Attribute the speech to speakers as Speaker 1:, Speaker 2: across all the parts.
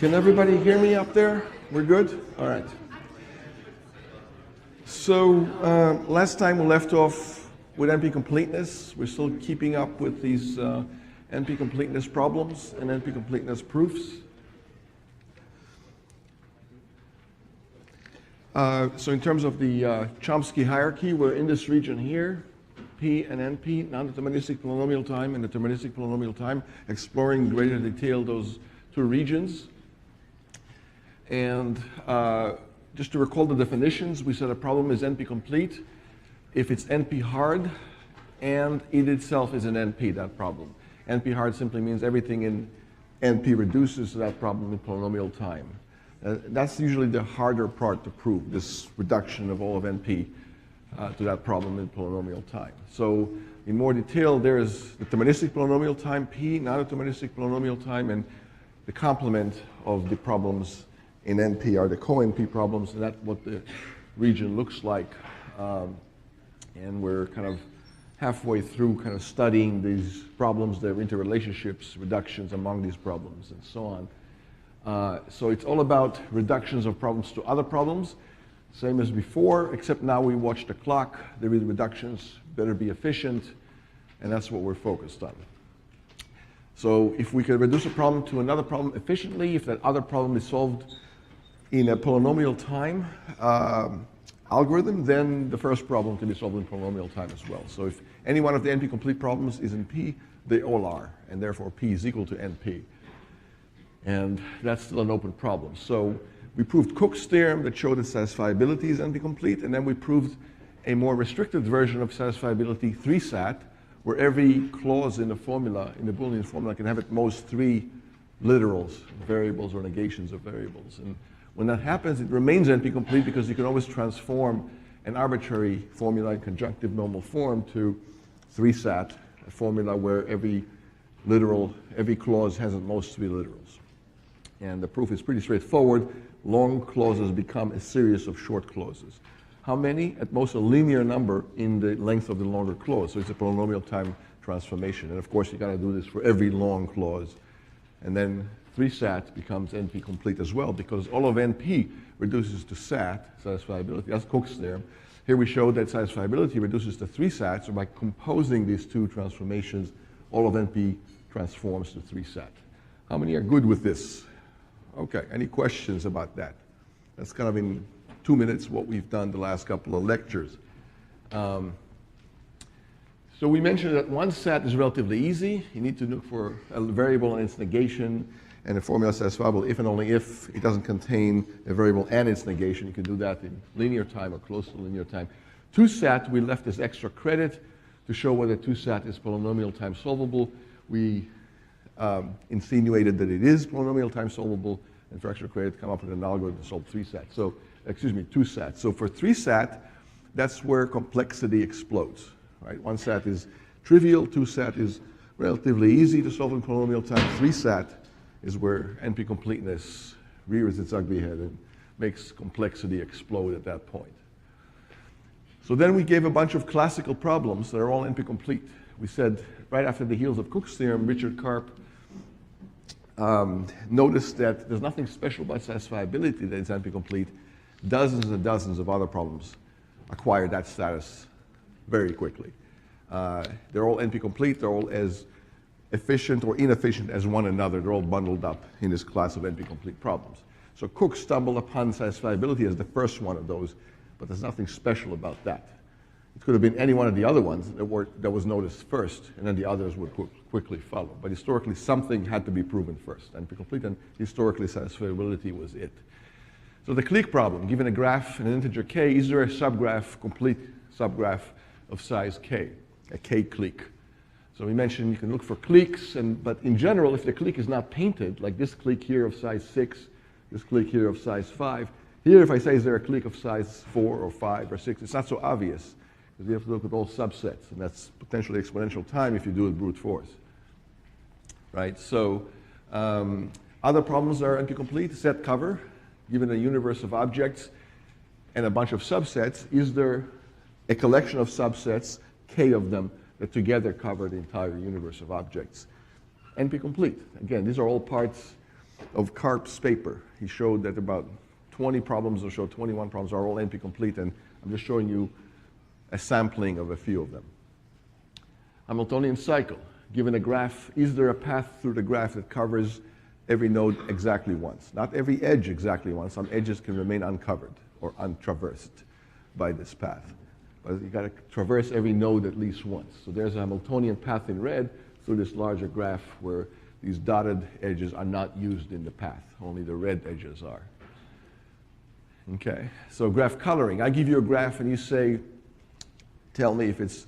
Speaker 1: Can everybody hear me up there? We're good? All right. So last time we left off with NP-completeness. We're still keeping up with these NP-completeness problems and NP-completeness proofs. So in terms of the Chomsky hierarchy, we're in this region here, P and NP, non-deterministic polynomial time and deterministic polynomial time, exploring in greater detail those two regions. And just to recall the definitions, we said a problem is NP-complete if it's NP-hard and it itself is an NP, that problem. NP-hard simply means everything in NP reduces to that problem in polynomial time. That's usually the harder part to prove, this reduction of all of NP to that problem in polynomial time. So in more detail, there is deterministic polynomial time, P, non-deterministic polynomial time, and the complement of the problems in NP are the co-NP problems, and that's what the region looks like. And we're kind of halfway through kind of studying these problems, their interrelationships, reductions among these problems, and so on. So it's all about reductions of problems to other problems, same as before, except now we watch the clock. The reductions better be efficient, and that's what we're focused on. So if we can reduce a problem to another problem efficiently, if that other problem is solved in a polynomial time algorithm, then the first problem can be solved in polynomial time as well. So if any one of the NP-complete problems is in P, they all are, and therefore P is equal to NP. And that's still an open problem. So we proved Cook's theorem that showed that satisfiability is NP-complete, and then we proved a more restricted version of satisfiability, 3-sat, where every clause in the formula, in the Boolean formula, can have at most 3 literals, variables or negations of variables. And when that happens, it remains NP-complete because you can always transform an arbitrary formula in conjunctive normal form to 3-sat, a formula where every literal, every clause has at most 3 literals. And the proof is pretty straightforward. Long clauses become a series of short clauses. How many? At most a linear number in the length of the longer clause. So it's a polynomial time transformation. And of course, you got to do this for every long clause. And then 3-sat becomes NP-complete as well, because all of NP reduces to sat, satisfiability. That's Cook's theorem. Here we showed that satisfiability reduces to 3-sat, so by composing these two transformations, all of NP transforms to 3-sat. How many are good with this? Okay, any questions about that? That's kind of in 2 minutes what we've done the last couple of lectures. So we mentioned that 1-sat is relatively easy. You need to look for a variable and its negation, and a formula satisfiable if and only if it doesn't contain a variable and its negation. You can do that in linear time or close to linear time. 2-sat, we left as extra credit to show whether 2-sat is polynomial time solvable. We insinuated that it is polynomial time solvable, and for extra credit, come up with an algorithm to solve 3-sat. So, 2-sat. So for 3-sat, that's where complexity explodes, right? 1-sat is trivial, 2-sat is relatively easy to solve in polynomial time. 3-sat is where NP-completeness rears its ugly head and makes complexity explode at that point. So then we gave a bunch of classical problems that are all NP-complete. We said right after the heels of Cook's theorem, Richard Karp noticed that there's nothing special about satisfiability that is NP-complete. Dozens and dozens of other problems acquire that status very quickly. They're all NP-complete. They're all as efficient or inefficient as one another. They're all bundled up in this class of NP-complete problems. So Cook stumbled upon satisfiability as the first one of those, but there's nothing special about that. It could have been any one of the other ones that was noticed first, and then the others would quickly follow. But historically, something had to be proven first, NP-complete, and historically, satisfiability was it. So the clique problem, given a graph and an integer k, is there a subgraph, complete subgraph of size k, a k clique? So we mentioned you can look for cliques, but in general, if the clique is not painted, like this clique here of size 6, this clique here of size 5, here if I say is there a clique of size 4 or 5 or 6, it's not so obvious, because we have to look at all subsets, and that's potentially exponential time if you do it brute force, right? So other problems are NP-complete, set cover, given a universe of objects and a bunch of subsets, is there a collection of subsets, k of them, that together cover the entire universe of objects? NP-complete. Again, these are all parts of Karp's paper. He showed that about 20 problems, or so 21 problems, are all NP-complete, and I'm just showing you a sampling of a few of them. Hamiltonian cycle. Given a graph, is there a path through the graph that covers every node exactly once? Not every edge exactly once. Some edges can remain uncovered or untraversed by this path. But you've got to traverse every node at least once. So there's a Hamiltonian path in red through this larger graph where these dotted edges are not used in the path. Only the red edges are. Okay, so graph coloring. I give you a graph and you say, tell me if it's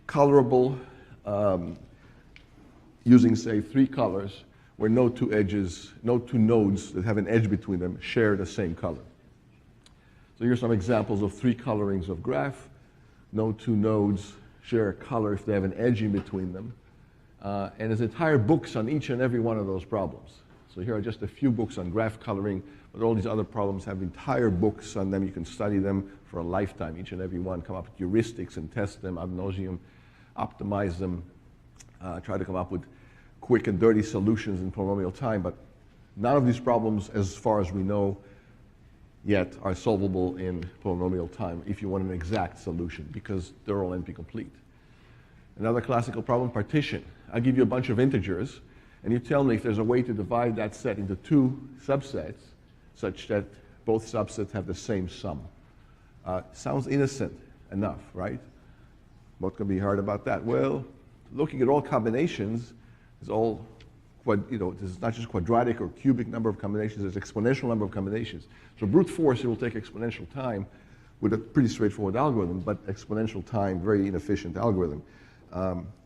Speaker 1: colorable using, say, 3 colors where no two nodes that have an edge between them share the same color. So here's some examples of 3 colorings of graph. No two nodes share a color if they have an edge in between them. And there's entire books on each and every one of those problems. So here are just a few books on graph coloring, but all these other problems have entire books on them. You can study them for a lifetime, each and every one, come up with heuristics and test them ad nauseum, optimize them, try to come up with quick and dirty solutions in polynomial time, but none of these problems, as far as we know yet, are solvable in polynomial time if you want an exact solution, because they're all NP-complete. Another classical problem, partition. I give you a bunch of integers, and you tell me if there's a way to divide that set into 2 subsets such that both subsets have the same sum. Sounds innocent enough, right? What can be hard about that? Well, looking at all combinations is all, it's not just quadratic or cubic number of combinations, there's exponential number of combinations. So brute force, it will take exponential time with a pretty straightforward algorithm, but exponential time, very inefficient algorithm.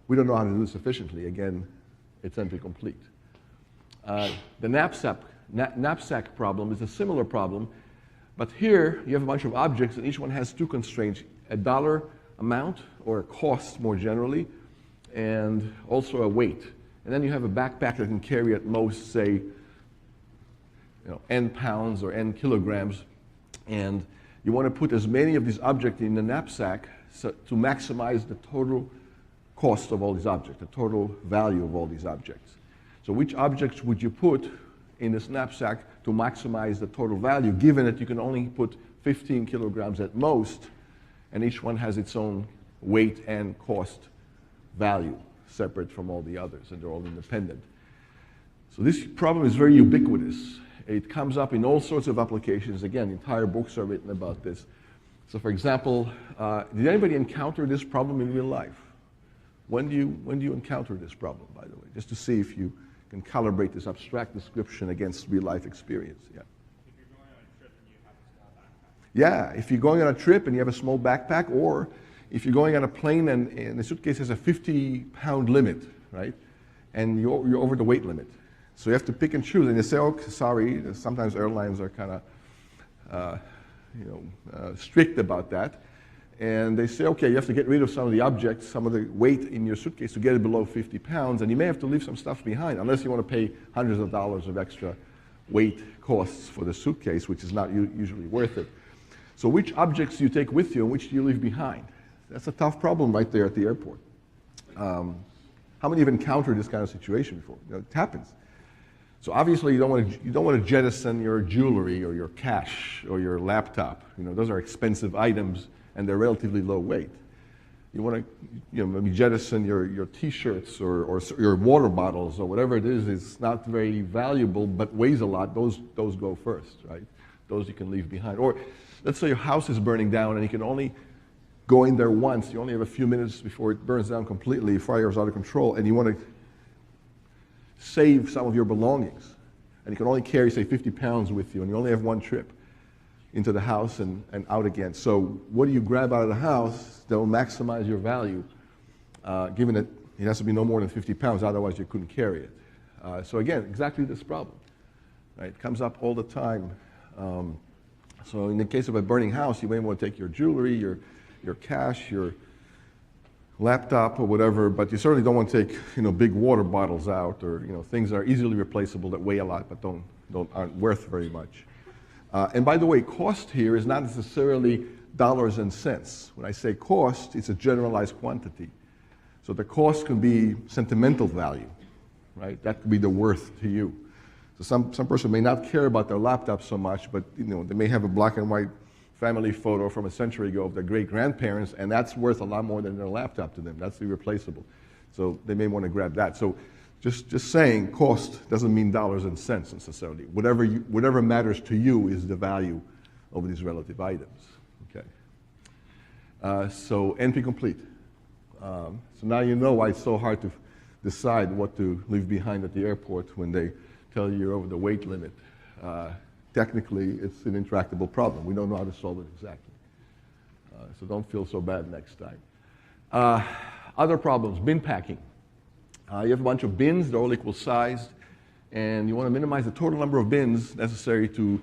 Speaker 1: We don't know how to do this efficiently. Again, it's NP-complete. The knapsack problem is a similar problem, but here you have a bunch of objects and each one has 2 constraints, a dollar amount or a cost more generally, and also a weight. And then you have a backpack that can carry at most, say, n pounds or n kilograms, and you want to put as many of these objects in the knapsack to maximize the total cost of all these objects, the total value of all these objects. So which objects would you put in this knapsack to maximize the total value, given that you can only put 15 kilograms at most, and each one has its own weight and cost value, separate from all the others, and they're all independent. So this problem is very ubiquitous. It comes up in all sorts of applications. Again, entire books are written about this. So for example, did anybody encounter this problem in real life? When do you encounter this problem, by the way? Just to see if you can calibrate this abstract description against real life experience. Yeah.
Speaker 2: If you're going on a trip and you have a small backpack.
Speaker 1: Yeah, if you're going on a trip and you have a small backpack, or if you're going on a plane and the suitcase has a 50-pound limit, right? And you're over the weight limit. So you have to pick and choose. And you say, oh, sorry, sometimes airlines are kind of strict about that. And they say, okay, you have to get rid of some of the objects, some of the weight in your suitcase to get it below 50 pounds, and you may have to leave some stuff behind, unless you want to pay hundreds of dollars of extra weight costs for the suitcase, which is not usually worth it. So which objects do you take with you and which do you leave behind? That's a tough problem right there at the airport. How many have encountered this kind of situation before? It happens. So obviously you don't want to jettison your jewelry or your cash or your laptop. Those are expensive items and they're relatively low weight. You want to maybe jettison your T-shirts or your water bottles or whatever it is. It's not very valuable but weighs a lot. Those go first, right? Those you can leave behind. Or let's say your house is burning down and you can only go in there once. You only have a few minutes before it burns down completely, fire is out of control, and you want to save some of your belongings. And you can only carry, say, 50 pounds with you, and you only have one trip into the house and out again. So what do you grab out of the house that will maximize your value, given that it has to be no more than 50 pounds, otherwise you couldn't carry it. So again, exactly this problem. Right? It comes up all the time. So in the case of a burning house, you may want to take your jewelry, your cash, your laptop or whatever, but you certainly don't want to take big water bottles out, or things that are easily replaceable that weigh a lot but aren't worth very much. And by the way, cost here is not necessarily dollars and cents. When I say cost, it's a generalized quantity. So the cost can be sentimental value, right? That could be the worth to you. So some person may not care about their laptop so much, but they may have a black and white family photo from a century ago of their great-grandparents, and that's worth a lot more than their laptop to them. That's irreplaceable. So they may want to grab that. So just saying cost doesn't mean dollars and cents necessarily. Whatever matters to you is the value of these relative items. Okay. So NP-complete. So now you know why it's so hard to decide what to leave behind at the airport when they tell you you're over the weight limit. Technically, it's an intractable problem. We don't know how to solve it exactly. So don't feel so bad next time. Other problems, bin packing. You have a bunch of bins, they're all equal sized, and you want to minimize the total number of bins necessary to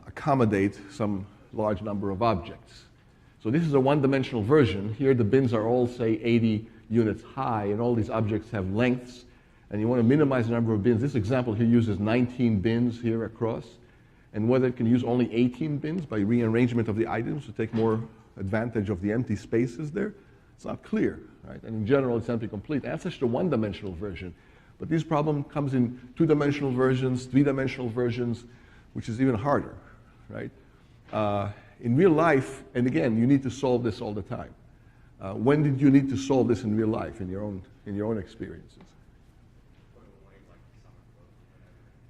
Speaker 1: accommodate some large number of objects. So this is a one-dimensional version. Here the bins are all, say, 80 units high, and all these objects have lengths, and you want to minimize the number of bins. This example here uses 19 bins here across, and whether it can use only 18 bins by rearrangement of the items to take more advantage of the empty spaces there, it's not clear, right? And in general, it's NP-complete. That's just a one-dimensional version. But this problem comes in two-dimensional versions, three-dimensional versions, which is even harder, right? In real life, and again, you need to solve this all the time. When did you need to solve this in real life, in your own experiences?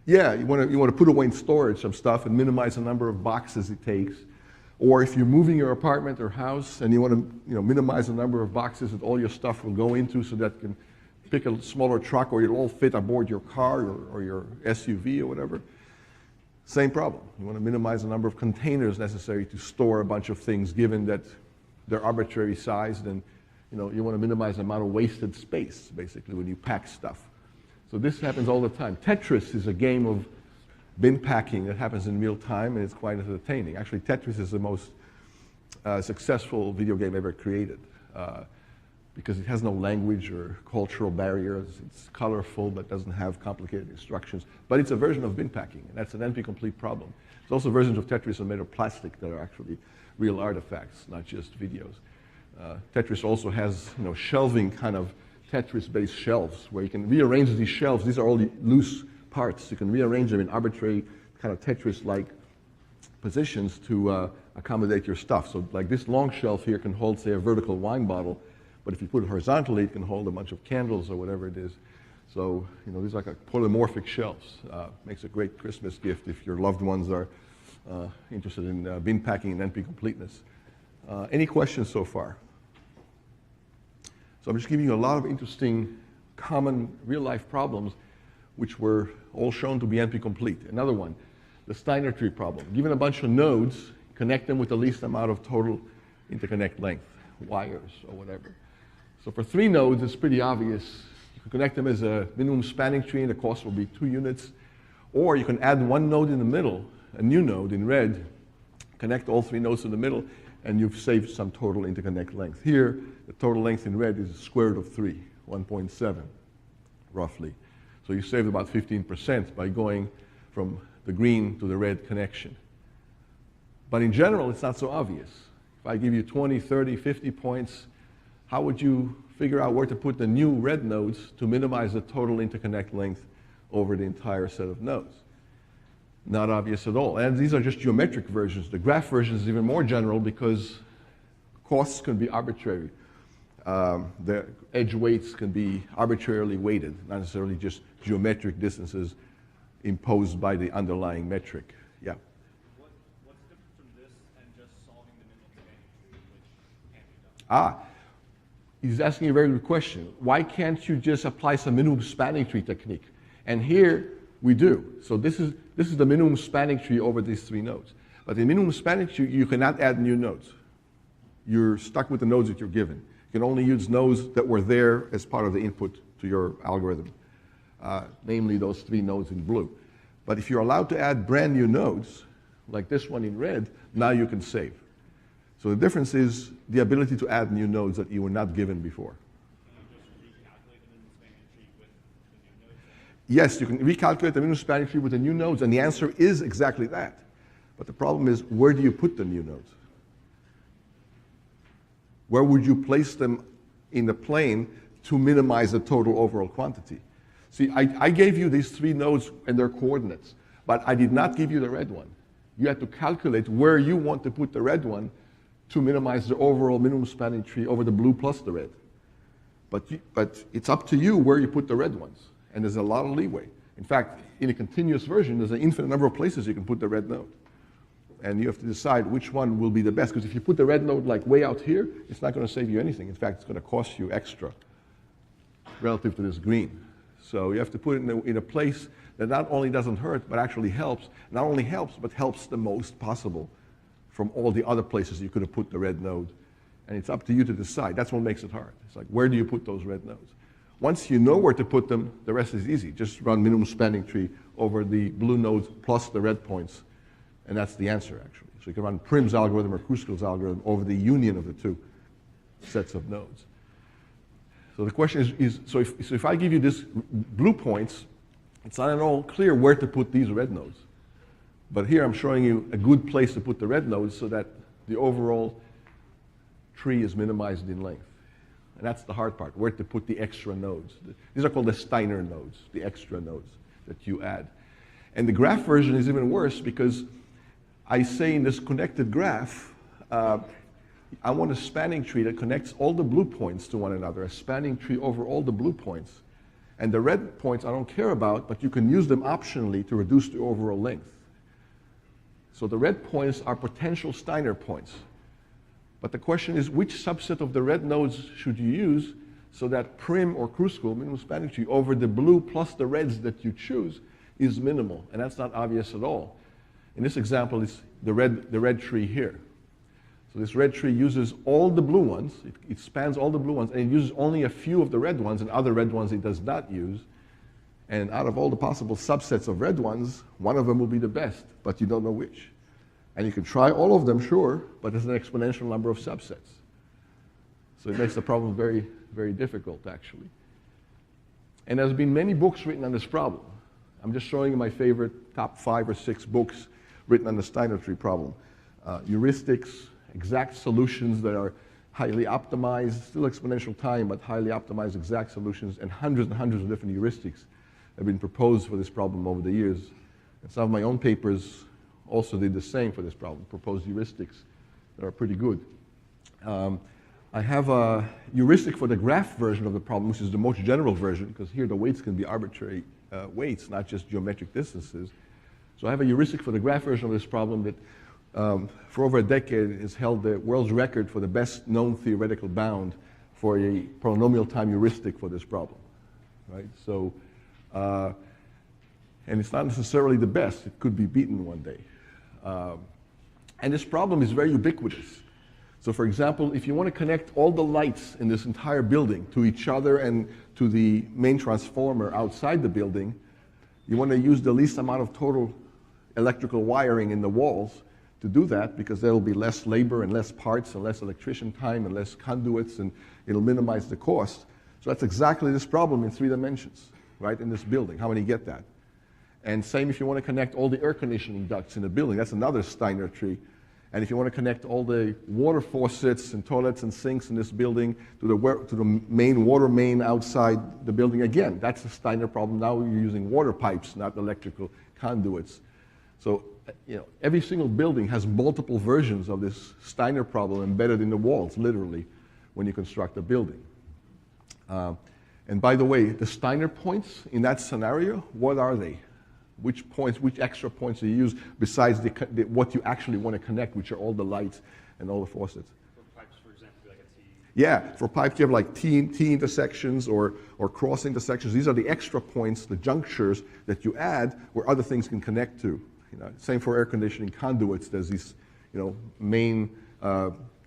Speaker 1: Yeah, you want to put away in storage some stuff and minimize the number of boxes it takes. Or if you're moving your apartment or house and you want to minimize the number of boxes that all your stuff will go into so that you can pick a smaller truck or it'll all fit aboard your car or your SUV or whatever. Same problem. You want to minimize the number of containers necessary to store a bunch of things given that they're arbitrary sized, and you want to minimize the amount of wasted space basically when you pack stuff. So this happens all the time. Tetris is a game of bin packing that happens in real time, and it's quite entertaining. Actually, Tetris is the most successful video game ever created because it has no language or cultural barriers. It's colorful but doesn't have complicated instructions. But it's a version of bin packing, and that's an NP-complete problem. There's also versions of Tetris that are made of plastic that are actually real artifacts, not just videos. Tetris also has shelving kind of Tetris-based shelves where you can rearrange these shelves. These are all the loose parts. You can rearrange them in arbitrary kind of Tetris-like positions to accommodate your stuff. So like this long shelf here can hold, say, a vertical wine bottle, but if you put it horizontally, it can hold a bunch of candles or whatever it is. So, these are like polymorphic shelves. Makes a great Christmas gift if your loved ones are interested in bin packing and NP-completeness. Any questions so far? So I'm just giving you a lot of interesting, common real-life problems which were all shown to be NP-complete. Another one, the Steiner tree problem. Given a bunch of nodes, connect them with the least amount of total interconnect length, wires or whatever. So for 3 nodes, it's pretty obvious. You can connect them as a minimum spanning tree, and the cost will be 2 units. Or you can add 1 node in the middle, a new node in red, connect all 3 nodes in the middle, and you've saved some total interconnect length. Here, the total length in red is the square root of 3, 1.7, roughly. So you saved about 15% by going from the green to the red connection. But in general, it's not so obvious. If I give you 20, 30, 50 points, how would you figure out where to put the new red nodes to minimize the total interconnect length over the entire set of nodes? Not obvious at all. And these are just geometric versions. The graph version is even more general because costs can be arbitrary. The edge weights can be arbitrarily weighted, not necessarily just geometric distances imposed by the underlying metric. Yeah?
Speaker 2: What's different from this and just solving the minimum spanning tree, which can't be done?
Speaker 1: He's asking a very good question. Why can't you just apply some minimum spanning tree technique? And here we do. So this is the minimum spanning tree over these 3 nodes. But in minimum spanning tree, you cannot add new nodes. You're stuck with the nodes that you're given. You can only use nodes that were there as part of the input to your algorithm, namely those 3 nodes in blue. But if you're allowed to add brand new nodes, like this one in red, now you can save. So the difference is the ability to add new nodes that you were not given before. Yes, you can recalculate the minimum spanning tree with the new nodes, and the answer is exactly that. But the problem is, where do you put the new nodes? Where would you place them in the plane to minimize the total overall quantity? See, I gave you these 3 nodes and their coordinates, but I did not give you the red one. You had to calculate where you want to put the red one to minimize the overall minimum spanning tree over the blue plus the red. But it's up to you where you put the red ones, and there's a lot of leeway. In fact, in a continuous version, there's an infinite number of places you can put the red node. And you have to decide which one will be the best, because if you put the red node like way out here, it's not going to save you anything. In fact, it's going to cost you extra relative to this green. So you have to put it in a place that not only doesn't hurt, but actually helps. Not only helps, but helps the most possible from all the other places you could have put the red node. And it's up to you to decide. That's what makes it hard. It's like, where do you put those red nodes? Once you know where to put them, the rest is easy. Just run minimum spanning tree over the blue nodes plus the red points, and that's the answer, actually. So you can run Prim's algorithm or Kruskal's algorithm over the union of the 2 sets of nodes. So the question is so if I give you this blue points, it's not at all clear where to put these red nodes. But here I'm showing you a good place to put the red nodes so that the overall tree is minimized in length. And that's the hard part, where to put the extra nodes. These are called the Steiner nodes, the extra nodes that you add. And the graph version is even worse because I say in this connected graph, I want a spanning tree that connects all the blue points to one another, a spanning tree over all the blue points. And the red points I don't care about, but you can use them optionally to reduce the overall length. So the red points are potential Steiner points. But the question is, which subset of the red nodes should you use so that prim or Kruskal, minimum spanning tree, over the blue plus the reds that you choose is minimal? And that's not obvious at all. In this example, it's the red tree here. So this red tree uses all the blue ones. It spans all the blue ones, and it uses only a few of the red ones, and other red ones it does not use. And out of all the possible subsets of red ones, one of them will be the best, but you don't know which. And you can try all of them, sure, but there's an exponential number of subsets. So it makes the problem very, very difficult, actually. And there's been many books written on this problem. I'm just showing you my favorite top 5 or 6 books written on the Steiner tree problem. Heuristics, exact solutions that are highly optimized, still exponential time, but highly optimized exact solutions, and hundreds of different heuristics have been proposed for this problem over the years. And some of my own papers also did the same for this problem, proposed heuristics that are pretty good. I have a heuristic for the graph version of the problem, which is the most general version, because here the weights can be arbitrary weights, not just geometric distances. So I have a heuristic for the graph version of this problem that for over a decade has held the world's record for the best known theoretical bound for a polynomial time heuristic for this problem, right? So, and it's not necessarily the best. It could be beaten one day. And this problem is very ubiquitous. So for example, if you want to connect all the lights in this entire building to each other and to the main transformer outside the building, you want to use the least amount of total electrical wiring in the walls to do that, because there will be less labor and less parts and less electrician time and less conduits, and it'll minimize the cost. So that's exactly this problem in 3 dimensions, right, in this building. How many get that? And same if you want to connect all the air conditioning ducts in the building. That's another Steiner tree. And if you want to connect all the water faucets and toilets and sinks in this building to the main water main outside the building, again, that's a Steiner problem. Now you're using water pipes, not electrical conduits. So, you know, every single building has multiple versions of this Steiner problem embedded in the walls, literally, when you construct a building. And by the way, the Steiner points in that scenario, what are they? Which points, which extra points do you use besides what you actually want to connect, which are all the lights and all the faucets?
Speaker 2: For pipes, for example, like a T.
Speaker 1: Yeah, for pipes you have like T intersections or cross intersections. These are the extra points, the junctures that you add where other things can connect to. You know, same for air conditioning conduits. There's these, you know, main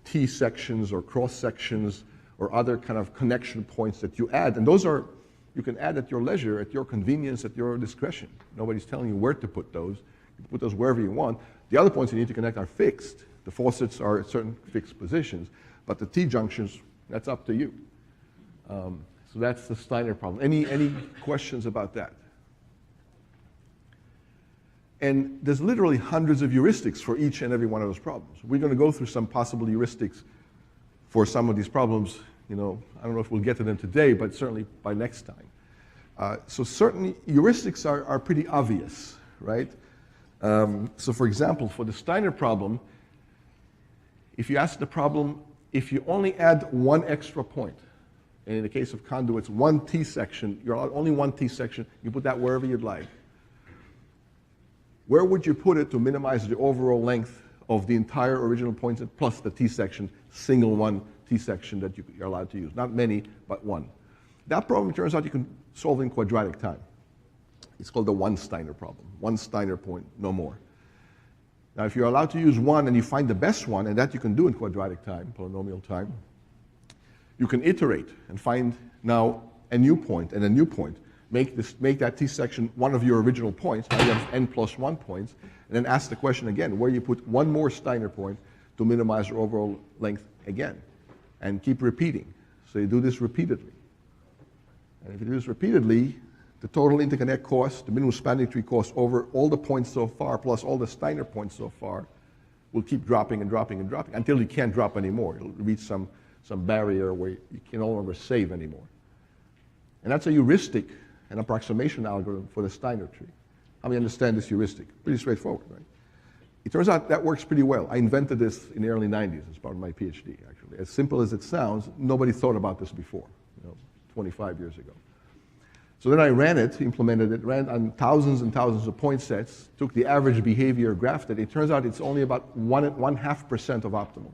Speaker 1: T sections or cross sections or other kind of connection points that you add, and those are, you can add at your leisure, at your convenience, at your discretion. Nobody's telling you where to put those. You can put those wherever you want. The other points you need to connect are fixed. The faucets are at certain fixed positions, but the T-junctions, that's up to you. So that's the Steiner problem. Any questions about that? And there's literally hundreds of heuristics for each and every one of those problems. We're going to go through some possible heuristics for some of these problems. You know, I don't know if we'll get to them today, but certainly by next time. So certain heuristics are pretty obvious, right? So for example, for the Steiner problem, if you ask the problem, if you only add one extra point, and in the case of conduits, one T-section, you're allowed only one T-section, you put that wherever you'd like. Where would you put it to minimize the overall length of the entire original points plus the T-section, single one T-section that you're allowed to use? Not many, but one. That problem, it turns out, you can solve in quadratic time. It's called the one Steiner problem. One Steiner point, no more. Now, if you're allowed to use one and you find the best one, and that you can do in quadratic time, polynomial time, you can iterate and find now a new point and a new point. Make that T-section one of your original points. Now you have n plus 1 points, and then ask the question again, where you put one more Steiner point to minimize your overall length again, and keep repeating. So you do this repeatedly. And if you do this repeatedly, the total interconnect cost, the minimum spanning tree cost over all the points so far, plus all the Steiner points so far, will keep dropping and dropping and dropping until you can't drop anymore. It'll reach some barrier where you can no longer save anymore. And that's a heuristic, an approximation algorithm for the Steiner tree. How do you understand this heuristic? Pretty straightforward, right? It turns out that works pretty well. I invented this in the early 90s as part of my PhD, actually. As simple as it sounds, nobody thought about this before, 25 years ago. So then I ran it, implemented it, ran on thousands and thousands of point sets, took the average behavior, graphed it. It turns out it's only about 1.5% of optimal.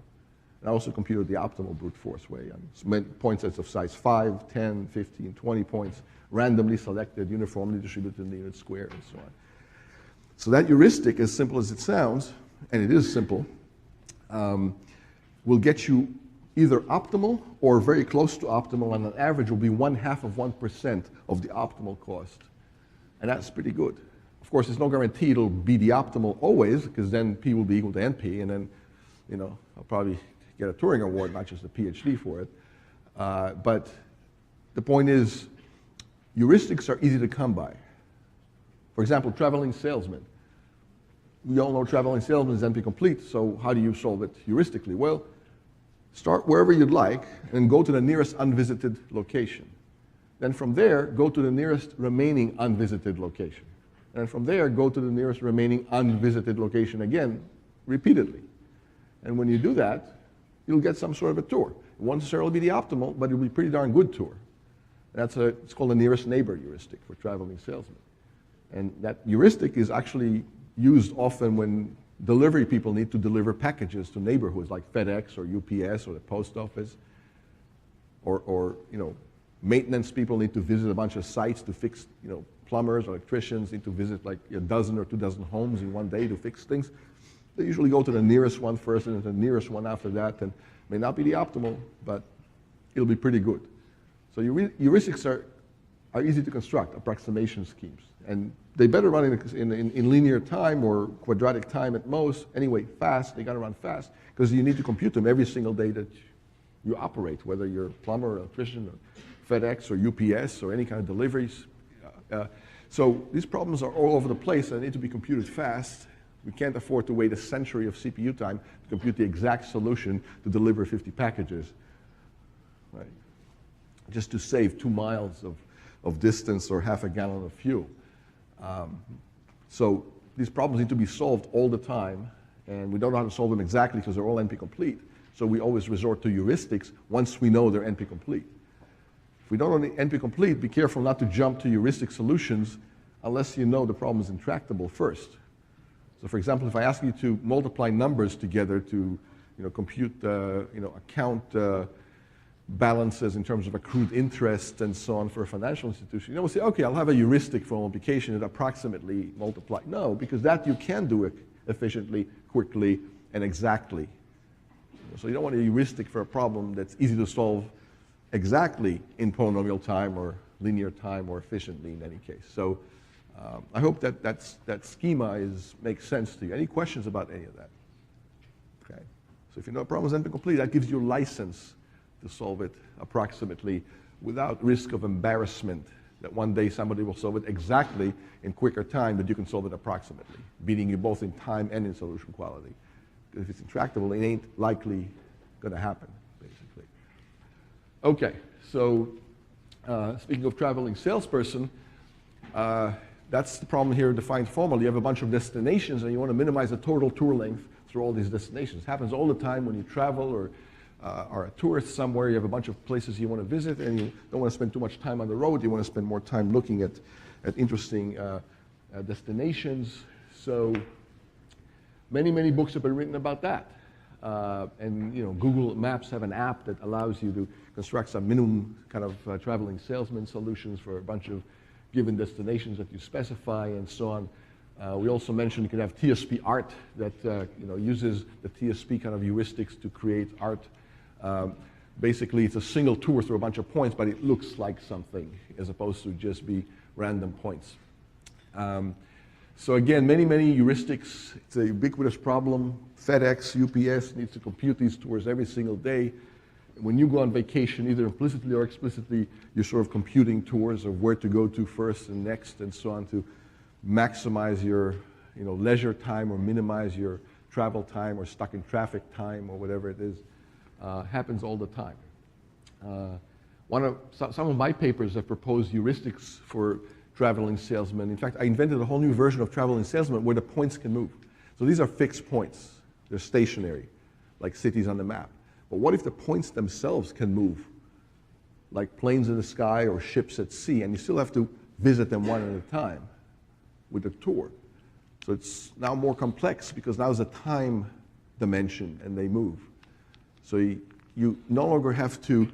Speaker 1: And I also computed the optimal brute force way on point sets of size 5, 10, 15, 20 points, randomly selected, uniformly distributed in the unit square, and so on. So that heuristic, as simple as it sounds, and it is simple, will get you either optimal or very close to optimal, and on average will be 1/2% of the optimal cost. And that's pretty good. Of course, there's no guarantee it'll be the optimal always, because then P will be equal to NP, and then, I'll probably get a Turing Award, not just a PhD for it. But the point is, heuristics are easy to come by. For example, traveling salesman. We all know traveling salesman is NP-complete, so how do you solve it heuristically? Well, start wherever you'd like and go to the nearest unvisited location. Then from there, go to the nearest remaining unvisited location. And from there, go to the nearest remaining unvisited location again, repeatedly. And when you do that, you'll get some sort of a tour. It won't necessarily be the optimal, but it'll be a pretty darn good tour. It's called the nearest neighbor heuristic for traveling salesmen. And that heuristic is actually used often when delivery people need to deliver packages to neighborhoods like FedEx or UPS or the post office, or maintenance people need to visit a bunch of sites to fix, plumbers, electricians need to visit like a dozen or 2 dozen homes in one day to fix things. They usually go to the nearest one first and the nearest one after that, and may not be the optimal, but it'll be pretty good. So heuristics are easy to construct, approximation schemes. And they better run in linear time or quadratic time at most. Anyway, fast, they gotta run fast, because you need to compute them every single day that you operate, whether you're a plumber or electrician or FedEx or UPS or any kind of deliveries. So these problems are all over the place and need to be computed fast. We can't afford to wait a century of CPU time to compute the exact solution to deliver 50 packages, right? Just to save 2 miles of distance or half a gallon of fuel. So these problems need to be solved all the time, and we don't know how to solve them exactly because they're all NP-complete. So we always resort to heuristics once we know they're NP-complete. If we don't know the NP-complete, be careful not to jump to heuristic solutions unless you know the problem is intractable first. So for example, if I ask you to multiply numbers together to compute account balances in terms of accrued interest and so on for a financial institution, we'll say, okay, I'll have a heuristic for multiplication that approximately multiply. No, because that you can do it efficiently, quickly, and exactly. So you don't want a heuristic for a problem that's easy to solve exactly in polynomial time or linear time or efficiently in any case. So I hope that schema makes sense to you. Any questions about any of that? Okay. So if you know a problem is NP-complete, that gives you license to solve it approximately without risk of embarrassment that one day somebody will solve it exactly in quicker time, but you can solve it approximately, beating you both in time and in solution quality. Because if it's intractable, it ain't likely going to happen, basically. Okay, so Speaking of traveling salesperson, that's the problem here defined formally. You have a bunch of destinations and you want to minimize the total tour length through all these destinations. It happens all the time when you travel or are a tourist somewhere. You have a bunch of places you want to visit and you don't want to spend too much time on the road. You want to spend more time looking at interesting destinations. So many books have been written about that. And Google Maps have an app that allows you to construct some minimum kind of traveling salesman solutions for a bunch of given destinations that you specify and so on. We also mentioned you can have TSP art that uses the TSP kind of heuristics to create art. Basically, it's a single tour through a bunch of points, but it looks like something as opposed to just be random points. So again, many heuristics. It's a ubiquitous problem. FedEx, UPS needs to compute these tours every single day. When you go on vacation, either implicitly or explicitly, you're sort of computing tours of where to go to first and next and so on to maximize your leisure time or minimize your travel time or stuck in traffic time or whatever it is. Happens all the time. Some of my papers have proposed heuristics for traveling salesmen. In fact, I invented a whole new version of traveling salesman where the points can move. So these are fixed points. They're stationary, like cities on the map. But what if the points themselves can move, like planes in the sky or ships at sea, and you still have to visit them one at a time with a tour? So it's now more complex because now there's a time dimension and they move. So you no longer have to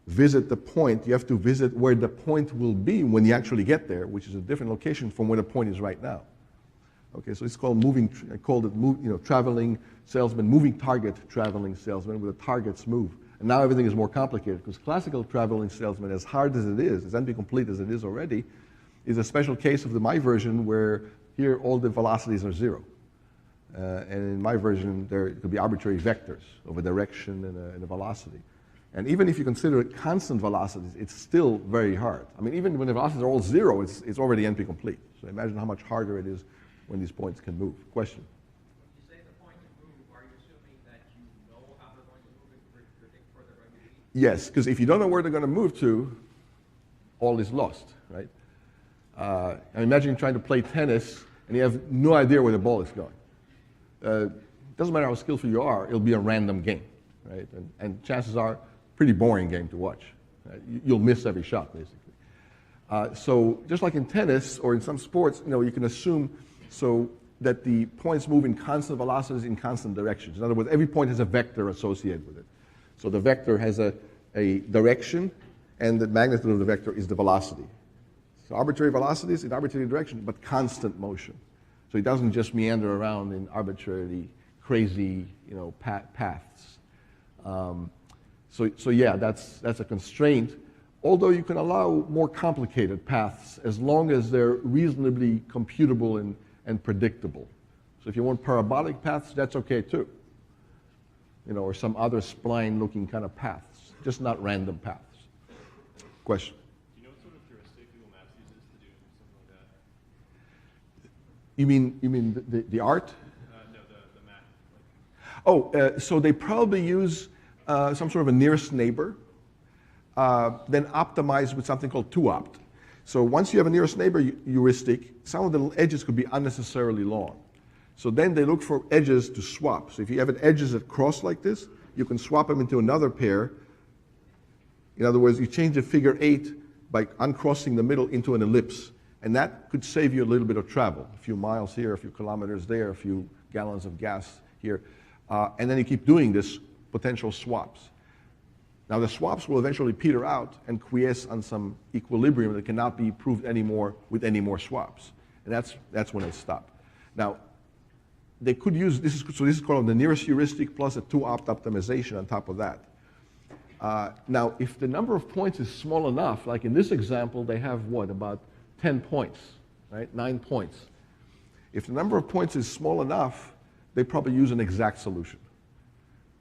Speaker 1: visit the point, you have to visit where the point will be when you actually get there, which is a different location from where the point is right now. Okay, so it's called traveling salesman, moving target traveling salesman, where the targets move. And now everything is more complicated because classical traveling salesman, as hard as it is, as NP-complete as it is already, is a special case of my version where here all the velocities are zero. And in my version, there could be arbitrary vectors of a direction and a velocity. And even if you consider it constant velocities, it's still very hard. I mean, even when the velocities are all zero, it's already NP-complete. So imagine how much harder it is when these points can move. Question?
Speaker 3: When you say the point can move, are you assuming that you know how they're going to move and predict where they're going to be?
Speaker 1: Yes, because if you don't know where they're going to move to, all is lost, right? And imagine trying to play tennis and you have no idea where the ball is going. It doesn't matter how skillful you are, it'll be a random game, right? And chances are, pretty boring game to watch. Right? You'll miss every shot, basically. So just like in tennis or in some sports, you can assume so that the points move in constant velocities in constant directions. In other words, every point has a vector associated with it. So the vector has a direction, and the magnitude of the vector is the velocity. So arbitrary velocities in arbitrary direction, but constant motion. So it doesn't just meander around in arbitrarily crazy, paths. So yeah, that's a constraint. Although you can allow more complicated paths as long as they're reasonably computable and predictable. So if you want parabolic paths, that's okay too. Or some other spline-looking kind of paths, just not random paths. Question?
Speaker 2: Do you know what sort of heuristic Google Maps uses to do something like that?
Speaker 1: You mean the art?
Speaker 2: No, the map.
Speaker 1: So they probably use some sort of a nearest neighbor, then optimize with something called 2-opt. So once you have a nearest neighbor heuristic, some of the edges could be unnecessarily long. So then they look for edges to swap. So if you have edges that cross like this, you can swap them into another pair. In other words, you change the figure 8 by uncrossing the middle into an ellipse. And that could save you a little bit of travel, a few miles here, a few kilometers there, a few gallons of gas here. And then you keep doing this potential swaps. Now the swaps will eventually peter out and quiesce on some equilibrium that cannot be proved anymore with any more swaps. And that's when they stop. Now, they could use, this is called the nearest heuristic plus a 2-opt optimization on top of that. Now, if the number of points is small enough, like in this example, they have what, about 10 points, right? 9 points. If the number of points is small enough, they probably use an exact solution.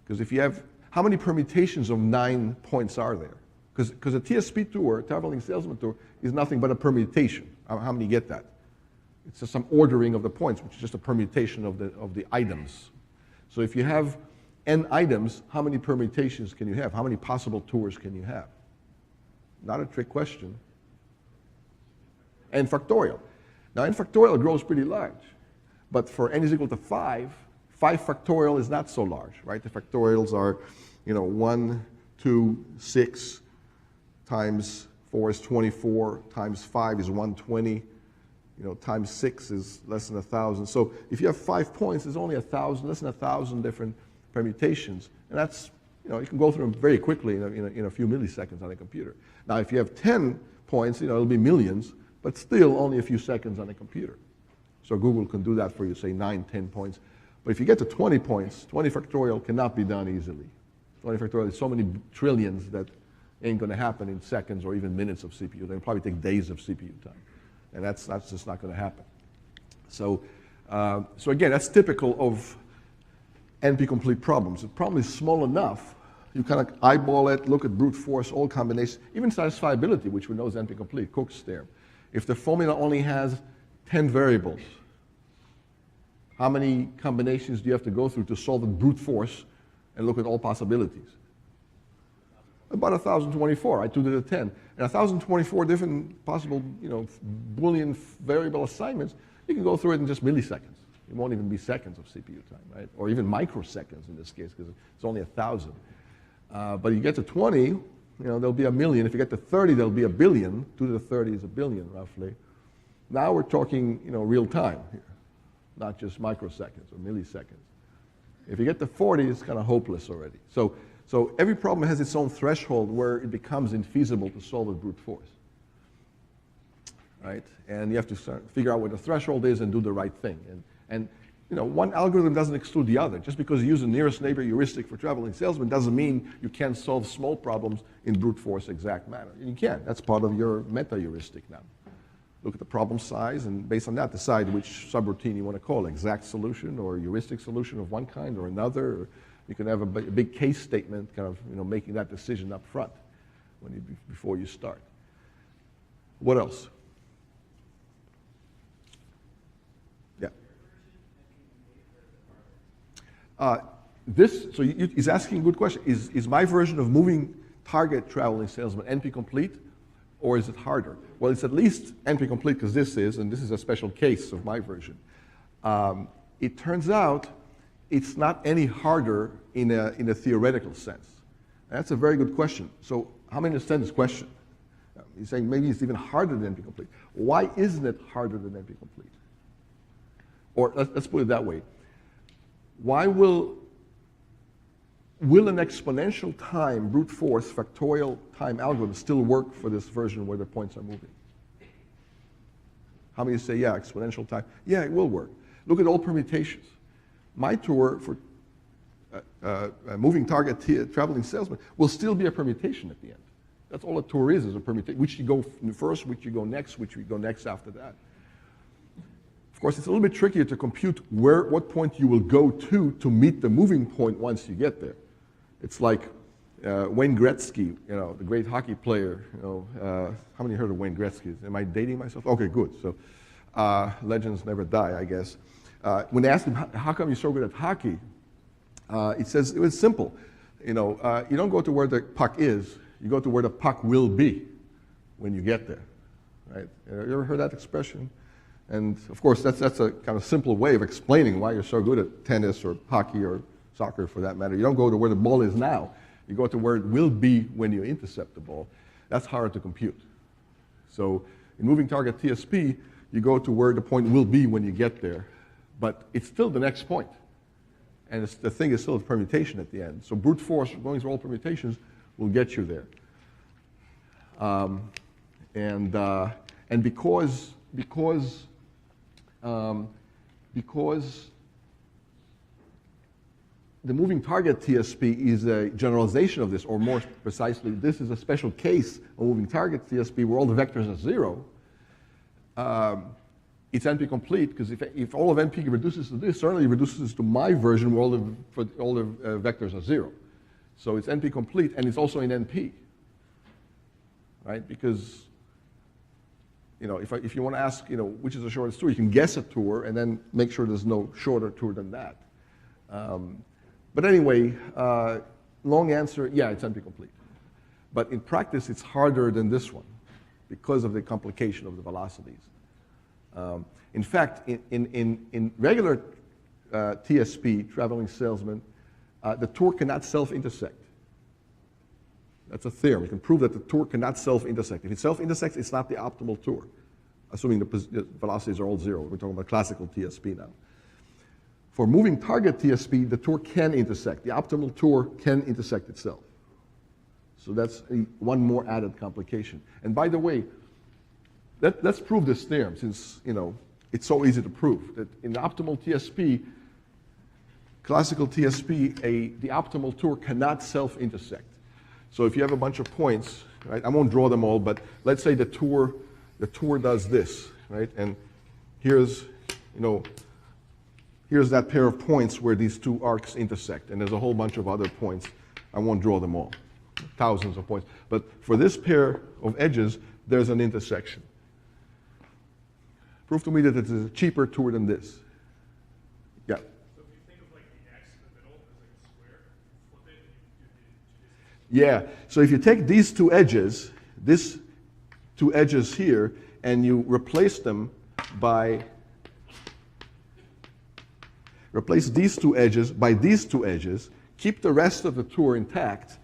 Speaker 1: Because if you have, how many permutations of 9 points are there? Because a TSP tour, traveling salesman tour, is nothing but a permutation. How many get that? It's just some ordering of the points, which is just a permutation of the items. So if you have n items, how many permutations can you have? How many possible tours can you have? not a trick question. And factorial. Now, n factorial grows pretty large. But for n is equal to 5 factorial is not so large, right? The factorials are, 1, 2, 6 times 4 is 24, times 5 is 120, times 6 is less than 1,000. So if you have 5 points, there's only 1,000, less than 1,000 different permutations. And that's, you can go through them very quickly in a few milliseconds on a computer. Now, if you have 10 points, it'll be millions, but still only a few seconds on a computer. So Google can do that for you, say 9, 10 points. But if you get to 20 points, 20 factorial cannot be done easily. 20 factorial is so many trillions that ain't going to happen in seconds or even minutes of CPU. They'll probably take days of CPU time. And that's just not going to happen. So again, that's typical of NP-complete problems. The problem is small enough, you kind of eyeball it, look at brute force, all combinations, even satisfiability, which we know is NP-complete, Cook's theorem. If the formula only has 10 variables, how many combinations do you have to go through to solve it brute force and look at all possibilities? About 1,024, I 2 to the 10. And 1,024 different possible, Boolean variable assignments, you can go through it in just milliseconds. It won't even be seconds of CPU time, right? Or even microseconds in this case, because it's only 1,000. But you get to 20, there'll be a million. If you get to 30, there'll be a billion. 2 to the 30 is a billion, roughly. Now we're talking, real time here, not just microseconds or milliseconds. If you get to 40, it's kind of hopeless already. So every problem has its own threshold where it becomes infeasible to solve with brute force, right? And you have to figure out what the threshold is and do the right thing. And one algorithm doesn't exclude the other. Just because you use a nearest neighbor heuristic for traveling salesman doesn't mean you can't solve small problems in brute force exact manner. And you can. That's part of your meta heuristic now. Look at the problem size, and based on that, decide which subroutine you want to call, exact solution or heuristic solution of one kind or another. Or you can have a big case statement, kind of making that decision up front before you start. What else? Yeah. He's asking a good question. Is my version of moving target traveling salesman NP-complete, or is it harder? Well, it's at least NP-complete because this is a special case of my version. It turns out it's not any harder in a theoretical sense. And that's a very good question. So how many understand this question? He's saying maybe it's even harder than NP-complete. Why isn't it harder than NP-complete? Or let's put it that way. Why will an exponential time, brute force, factorial time algorithm still work for this version where the points are moving? How many say, yeah, exponential time? Yeah, it will work. Look at all permutations. My tour for a moving target traveling salesman will still be a permutation at the end. That's all a tour is a permutation. Which you go first, which you go next, which you go next after that. Of course, it's a little bit trickier to compute what point you will go to meet the moving point once you get there. It's like Wayne Gretzky, the great hockey player. How many heard of Wayne Gretzky? Am I dating myself? Okay, good. So legends never die, I guess. When they asked him, how come you're so good at hockey? He says, it was simple. You don't go to where the puck is. You go to where the puck will be when you get there, right? You ever heard that expression? And of course, that's a kind of simple way of explaining why you're so good at tennis or hockey or soccer for that matter. You don't go to where the ball is now. You go to where it will be when you intercept the ball. That's hard to compute. So in moving target TSP, you go to where the point will be when you get there. But it's still the next point. And the thing is still a permutation at the end. So brute force, going through all permutations, will get you there. And because the moving target TSP is a generalization of this, or more precisely, this is a special case of moving target TSP where all the vectors are 0. It's NP-complete because if all of NP reduces to this, certainly it reduces to my version where all the vectors are 0. So it's NP-complete, and it's also in NP, right? Because if you want to ask which is the shortest tour, you can guess a tour and then make sure there's no shorter tour than that. But anyway, long answer, yeah, it's NP-complete. But in practice, it's harder than this one because of the complication of the velocities. In fact, in regular TSP, traveling salesman, the tour cannot self-intersect. That's a theorem. You can prove that the tour cannot self-intersect. If it self-intersects, it's not the optimal tour, assuming the velocities are all zero. We're talking about classical TSP now. For moving target TSP, the tour can intersect. The optimal tour can intersect itself. So that's one more added complication. And by the way, let's prove this theorem, since it's so easy to prove that in the optimal TSP, classical TSP, the optimal tour cannot self-intersect. So if you have a bunch of points, right? I won't draw them all, but let's say the tour does this, right? And here's that pair of points where these two arcs intersect, and there's a whole bunch of other points. I won't draw them all, thousands of points. But for this pair of edges, there's an intersection. Prove to me that it is a cheaper tour than this. Yeah.
Speaker 2: So if you think of like the X in the middle as like a square, flip it and you do the
Speaker 1: Yeah, so if you take these two edges here, and you replace them by, replace these two edges by these two edges, keep the rest of the tour intact,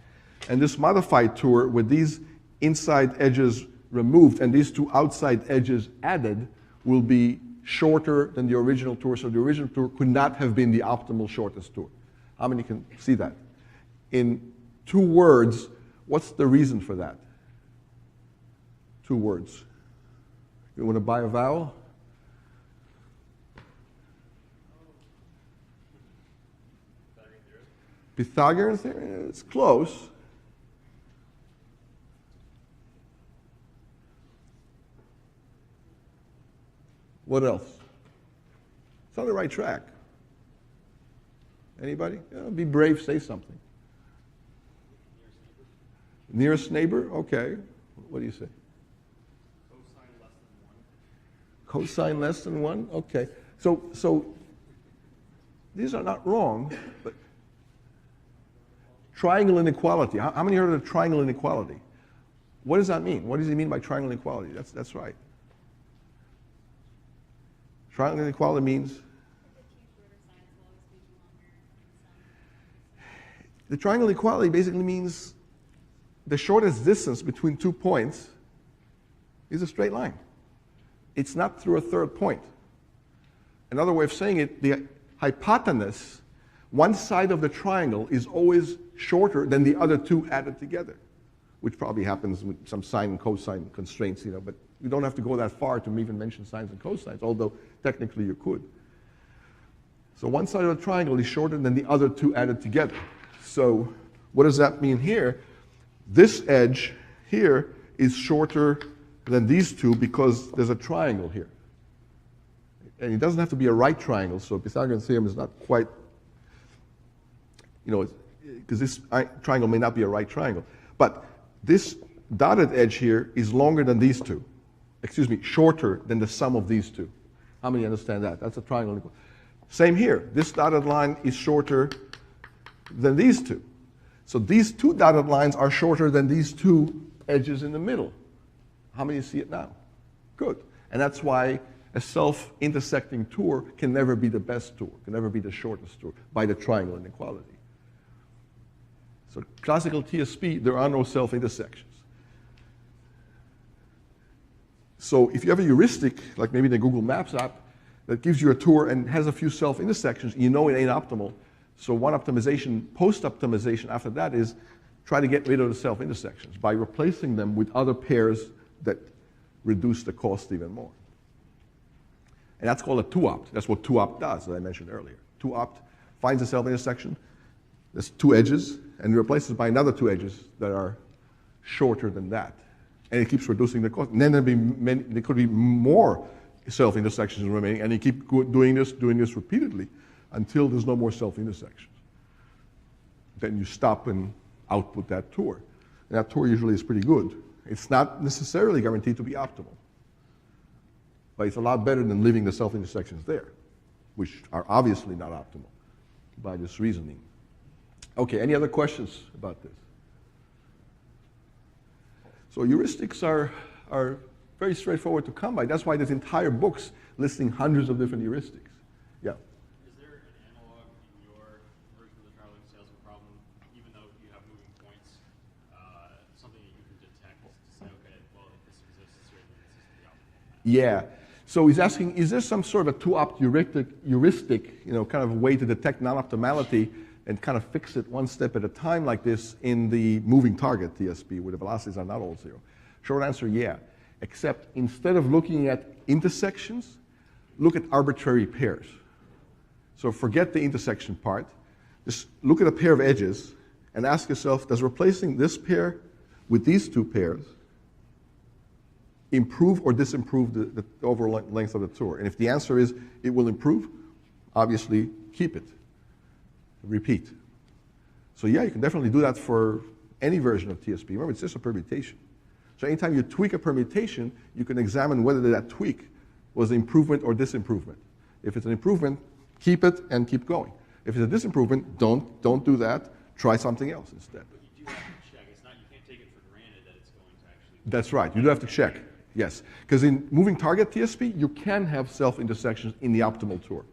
Speaker 1: and this modified tour with these inside edges removed and these two outside edges added will be shorter than the original tour, so the original tour could not have been the optimal shortest tour. How many can see that? In 2 words, what's the reason for that? 2 words. You want to buy a vowel? Pythagorean theorem? It's close. What else? It's on the right track. Anybody? Be brave, say something. Nearest neighbor? Okay. What do you say? Cosine less than 1? Okay. So these are not wrong, but triangle inequality. How many heard of the triangle inequality? What does that mean? What does he mean by triangle inequality? That's right. Triangle inequality means the triangle inequality basically means the shortest distance between 2 points is a straight line. It's not through a third point. Another way of saying it, the hypotenuse, one side of the triangle is always shorter than the other 2 added together, which probably happens with some sine and cosine constraints, but you don't have to go that far to even mention sines and cosines, although technically you could. So one side of the triangle is shorter than the other 2 added together. So what does that mean here? This edge here is shorter than these 2 because there's a triangle here. And it doesn't have to be a right triangle, so Pythagorean theorem is not quite, because this triangle may not be a right triangle. But this dotted edge here is longer than these 2. Shorter than the sum of these 2. How many understand that? That's a triangle. Same here. This dotted line is shorter than these 2. So these 2 dotted lines are shorter than these 2 edges in the middle. How many see it now? Good. And that's why a self-intersecting tour can never be the best tour, can never be the shortest tour, by the triangle inequality. So classical TSP, there are no self-intersections. So if you have a heuristic, like maybe the Google Maps app, that gives you a tour and has a few self-intersections, you know it ain't optimal. So one optimization, post-optimization after that is try to get rid of the self-intersections by replacing them with other pairs that reduce the cost even more. And that's called a 2-opt. That's what 2-opt does, as I mentioned earlier. 2-opt finds a self-intersection, there's 2 edges, and replaces by another 2 edges that are shorter than that. And it keeps reducing the cost. And then there could be more self-intersections remaining, and you keep doing this repeatedly until there's no more self-intersections. Then you stop and output that tour. And that tour usually is pretty good. It's not necessarily guaranteed to be optimal. But it's a lot better than leaving the self-intersections there, which are obviously not optimal by this reasoning. Okay, any other questions about this? So heuristics are very straightforward to come by. That's why there's entire books listing hundreds of different heuristics. Yeah.
Speaker 2: Is there an analog in your version of the traveling salesman problem, even though you have moving points, something that you can detect to say, okay, well, if this exists here, then this is the optimal?
Speaker 1: Yeah. So he's asking, is there some sort of a two-opt heuristic, kind of a way to detect non-optimality and kind of fix it one step at a time like this in the moving target TSP, where the velocities are not all zero? Short answer, yeah. Except instead of looking at intersections, look at arbitrary pairs. So forget the intersection part. Just look at a pair of edges and ask yourself, does replacing this pair with these two pairs improve or disimprove the overall length of the tour? And if the answer is it will improve, obviously keep it. Repeat. So yeah, you can definitely do that for any version of TSP. Remember, it's just a permutation. So anytime you tweak a permutation, you can examine whether that tweak was improvement or disimprovement. If it's an improvement, keep it and keep going. If it's a disimprovement, don't do that. Try something else instead.
Speaker 2: But you do have to check. It's not, you can't take it for granted that it's going to actually.
Speaker 1: That's right. You do have to check. Yes. Because in moving target TSP, you can have self-intersections in the optimal tour.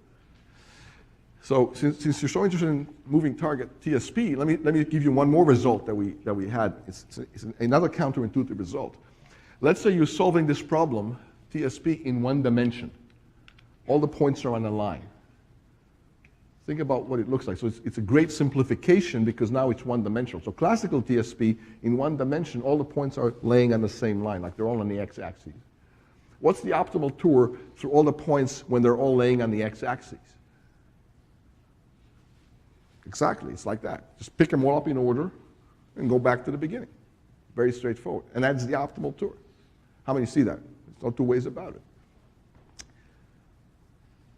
Speaker 1: So since you're so interested in moving target TSP, let me give you one more result that we had. It's another counterintuitive result. Let's say you're solving this problem, TSP, in one dimension. All the points are on a line. Think about what it looks like. So it's a great simplification because now it's one-dimensional. So classical TSP, in one dimension, all the points are laying on the same line, like they're all on the x-axis. What's the optimal tour through all the points when they're all laying on the x-axis? Exactly, it's like that. Just pick them all up in order and go back to the beginning. Very straightforward. And that's the optimal tour. How many see that? There's no two ways about it.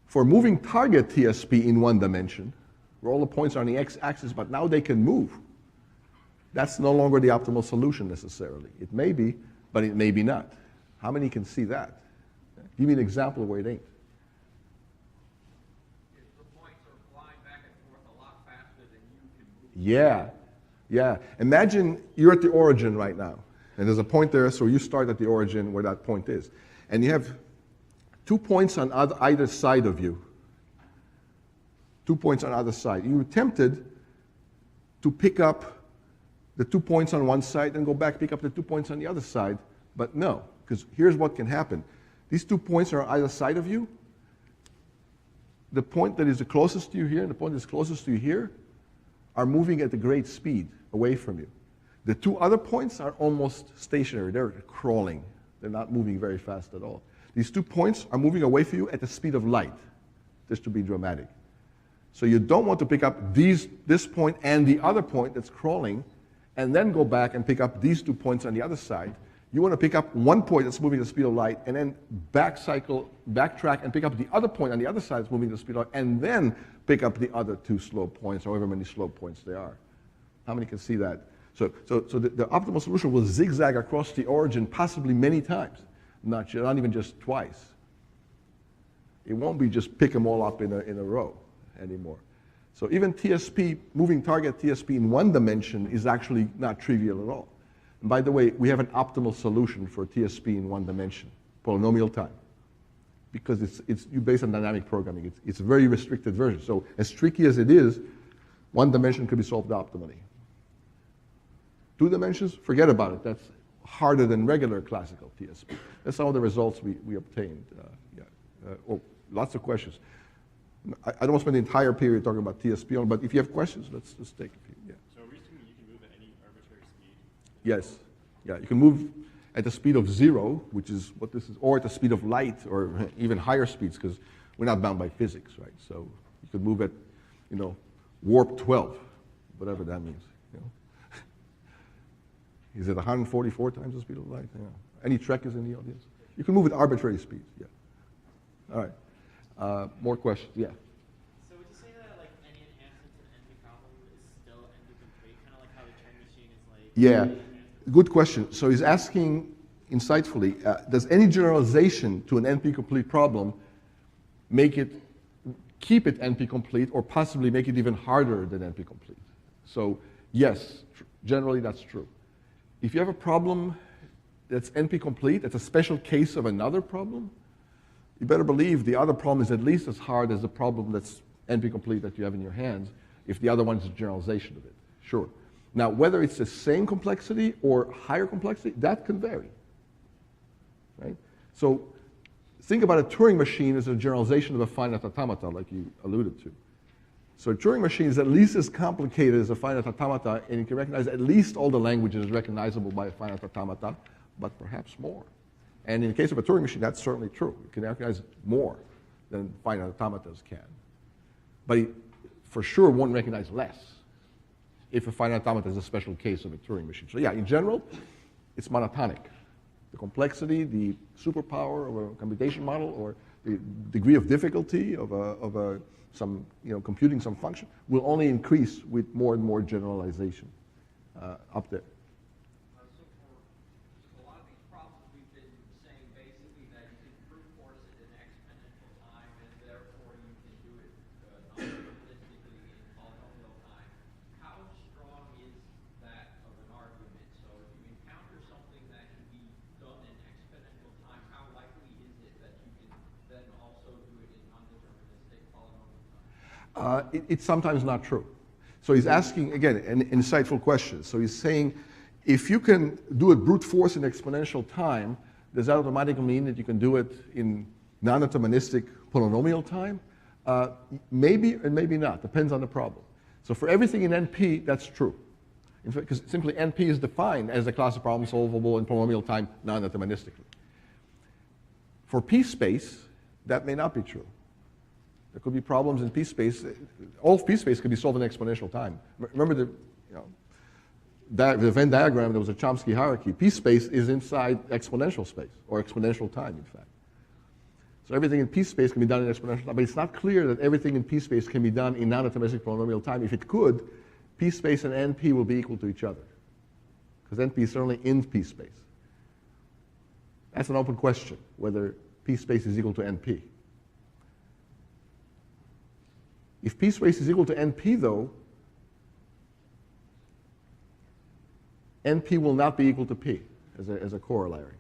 Speaker 1: For moving target TSP in one dimension, where all the points are on the x-axis, but now they can move, that's no longer the optimal solution necessarily. It may be, but it may be not. How many can see that? Give me an example of where it ain't. Yeah, yeah. Imagine you're at the origin right now, and there's a point there, so you start at the origin where that point is. And you have 2 points on either side of you. 2 points on either side. You were tempted to pick up the 2 points on one side and go back, pick up the 2 points on the other side, but no, because here's what can happen. These 2 points are on either side of you. The point that is the closest to you here and the point that's closest to you here are moving at a great speed away from you. The 2 other points are almost stationary. They're crawling. They're not moving very fast at all. These 2 points are moving away from you at the speed of light, just to be dramatic. So you don't want to pick up this point and the other point that's crawling and then go back and pick up these 2 points on the other side. You want to pick up one point that's moving at the speed of light and then backtrack and pick up the other point on the other side that's moving at the speed of light and then pick up the other 2 slope points, however many slope points they are. How many can see that? So the optimal solution will zigzag across the origin possibly many times, not even just twice. It won't be just pick them all up in a row anymore. So even TSP, moving target TSP in one dimension is actually not trivial at all. And by the way, we have an optimal solution for TSP in one dimension, polynomial time, because it's based on dynamic programming. It's a very restricted version. So as tricky as it is, one dimension could be solved optimally. 2 dimensions, forget about it. That's harder than regular classical TSP. That's some of the results we obtained. Lots of questions. I don't want to spend the entire period talking about TSP, but if you have questions, let's just take a few. Yeah.
Speaker 2: So are we assuming you can move at any arbitrary speed?
Speaker 1: Yes. Yeah, you can move at the speed of 0, which is what this is, or at the speed of light, or even higher speeds, because we're not bound by physics, right? So you could move at, warp 12, whatever that means. Is it 144 times the speed of light? Yeah. Any Trekkers in the audience? You can move at arbitrary speeds. Yeah. All right. More questions? Yeah.
Speaker 4: So would you say that like any enhancement to the NP problem is still NP-complete, kind of like how the Turing machine is like?
Speaker 1: Yeah. Good question. So he's asking insightfully, does any generalization to an NP-complete problem keep it NP-complete, or possibly make it even harder than NP-complete? So yes, generally that's true. If you have a problem that's NP-complete, that's a special case of another problem, you better believe the other problem is at least as hard as the problem that's NP-complete that you have in your hands, if the other one is a generalization of it, sure. Now, whether it's the same complexity or higher complexity, that can vary, right? So think about a Turing machine as a generalization of a finite automata, like you alluded to. So a Turing machine is at least as complicated as a finite automata, and you can recognize at least all the languages recognizable by a finite automata, but perhaps more. And in the case of a Turing machine, that's certainly true. It can recognize more than finite automatas can. But it for sure won't recognize less if a finite automata is a special case of a Turing machine. So yeah, in general, it's monotonic. The complexity, the superpower of a computation model, or the degree of difficulty of computing some function will only increase with more and more generalization up there.
Speaker 3: So for a lot of these problems, we've been saying basically that you can brute force it in exponential time, and therefore you can do it non-realistically in polynomial time. How strong is that of an argument? So if you encounter something that can be done in exponential time, how likely is it that you can then also do it in non-deterministic polynomial time?
Speaker 1: It's sometimes not true. So he's asking, again, an insightful question. So he's saying, if you can do it brute force in exponential time, does that automatically mean that you can do it in non-deterministic polynomial time? Maybe and maybe not, depends on the problem. So for everything in NP, that's true. In fact, because simply NP is defined as a class of problems solvable in polynomial time non-deterministically. For P-space, that may not be true. There could be problems in P-space. All of P-space could be solved in exponential time. Remember the Venn diagram, there was a Chomsky hierarchy. P-space is inside exponential space, or exponential time, in fact. So everything in P-space can be done in exponential time, but it's not clear that everything in P-space can be done in non-deterministic polynomial time. If it could, P-space and NP will be equal to each other, because NP is certainly in P-space. That's an open question, whether P-space is equal to NP. If P-space is equal to NP, though, NP will not be equal to P as a corollary.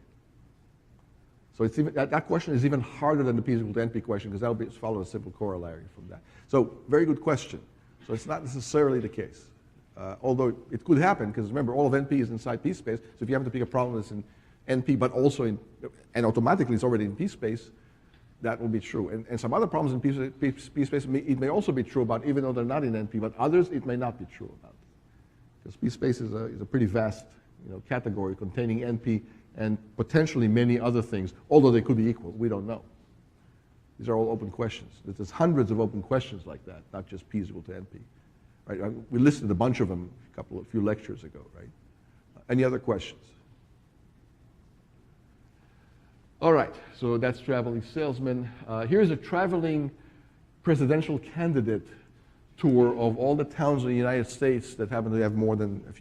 Speaker 1: So it's even, that question is even harder than the P is equal to NP question, because that will follow a simple corollary from that. So very good question. So it's not necessarily the case. Although it could happen, because remember, all of NP is inside P-space. So if you happen to pick a problem that's in NP, but also and automatically it's already in P-space, that will be true. And some other problems in P-space, it may also be true about, even though they're not in NP, but others it may not be true about. Because P-space is a pretty vast category containing NP and potentially many other things, although they could be equal. We don't know. These are all open questions. There's hundreds of open questions like that, not just P is equal to NP. Right? We listed a bunch of them a few lectures ago, right? Any other questions? All right, so that's traveling salesman. Here's a traveling presidential candidate tour of all the towns in the United States that happen to have more than a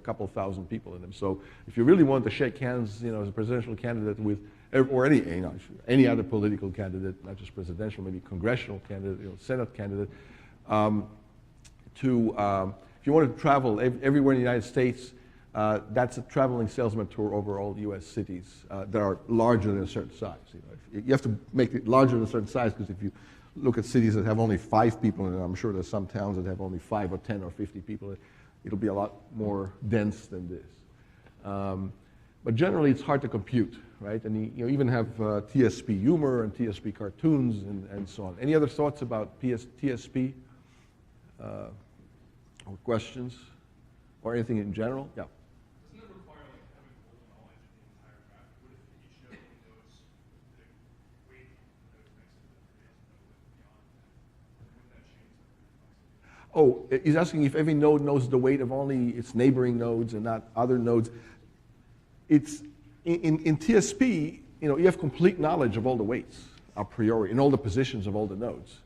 Speaker 1: couple thousand people in them. So if you really want to shake hands, as a presidential candidate with, or any other political candidate, not just presidential, maybe congressional candidate, Senate candidate, if you want to travel everywhere in the United States, that's a traveling salesman tour over all U.S. cities that are larger than a certain size. You have to make it larger than a certain size, because if you look at cities that have only 5 people in it, I'm sure there's some towns that have only 5 or 10 or 50 people in it, it'll be a lot more dense than this. But generally, it's hard to compute, right? And you even have TSP humor and TSP cartoons and so on. Any other thoughts about TSP or questions or anything in general? Yeah.
Speaker 5: Doesn't it require having full knowledge of the entire graph? What if each node knows the weight of the nodes next to it, but doesn't know what's beyond that? Wouldn't that change the complexity?
Speaker 1: Oh, he's asking if every node knows the weight of only its neighboring nodes and not other nodes. It's in TSP, you have complete knowledge of all the weights a priori and all the positions of all the nodes.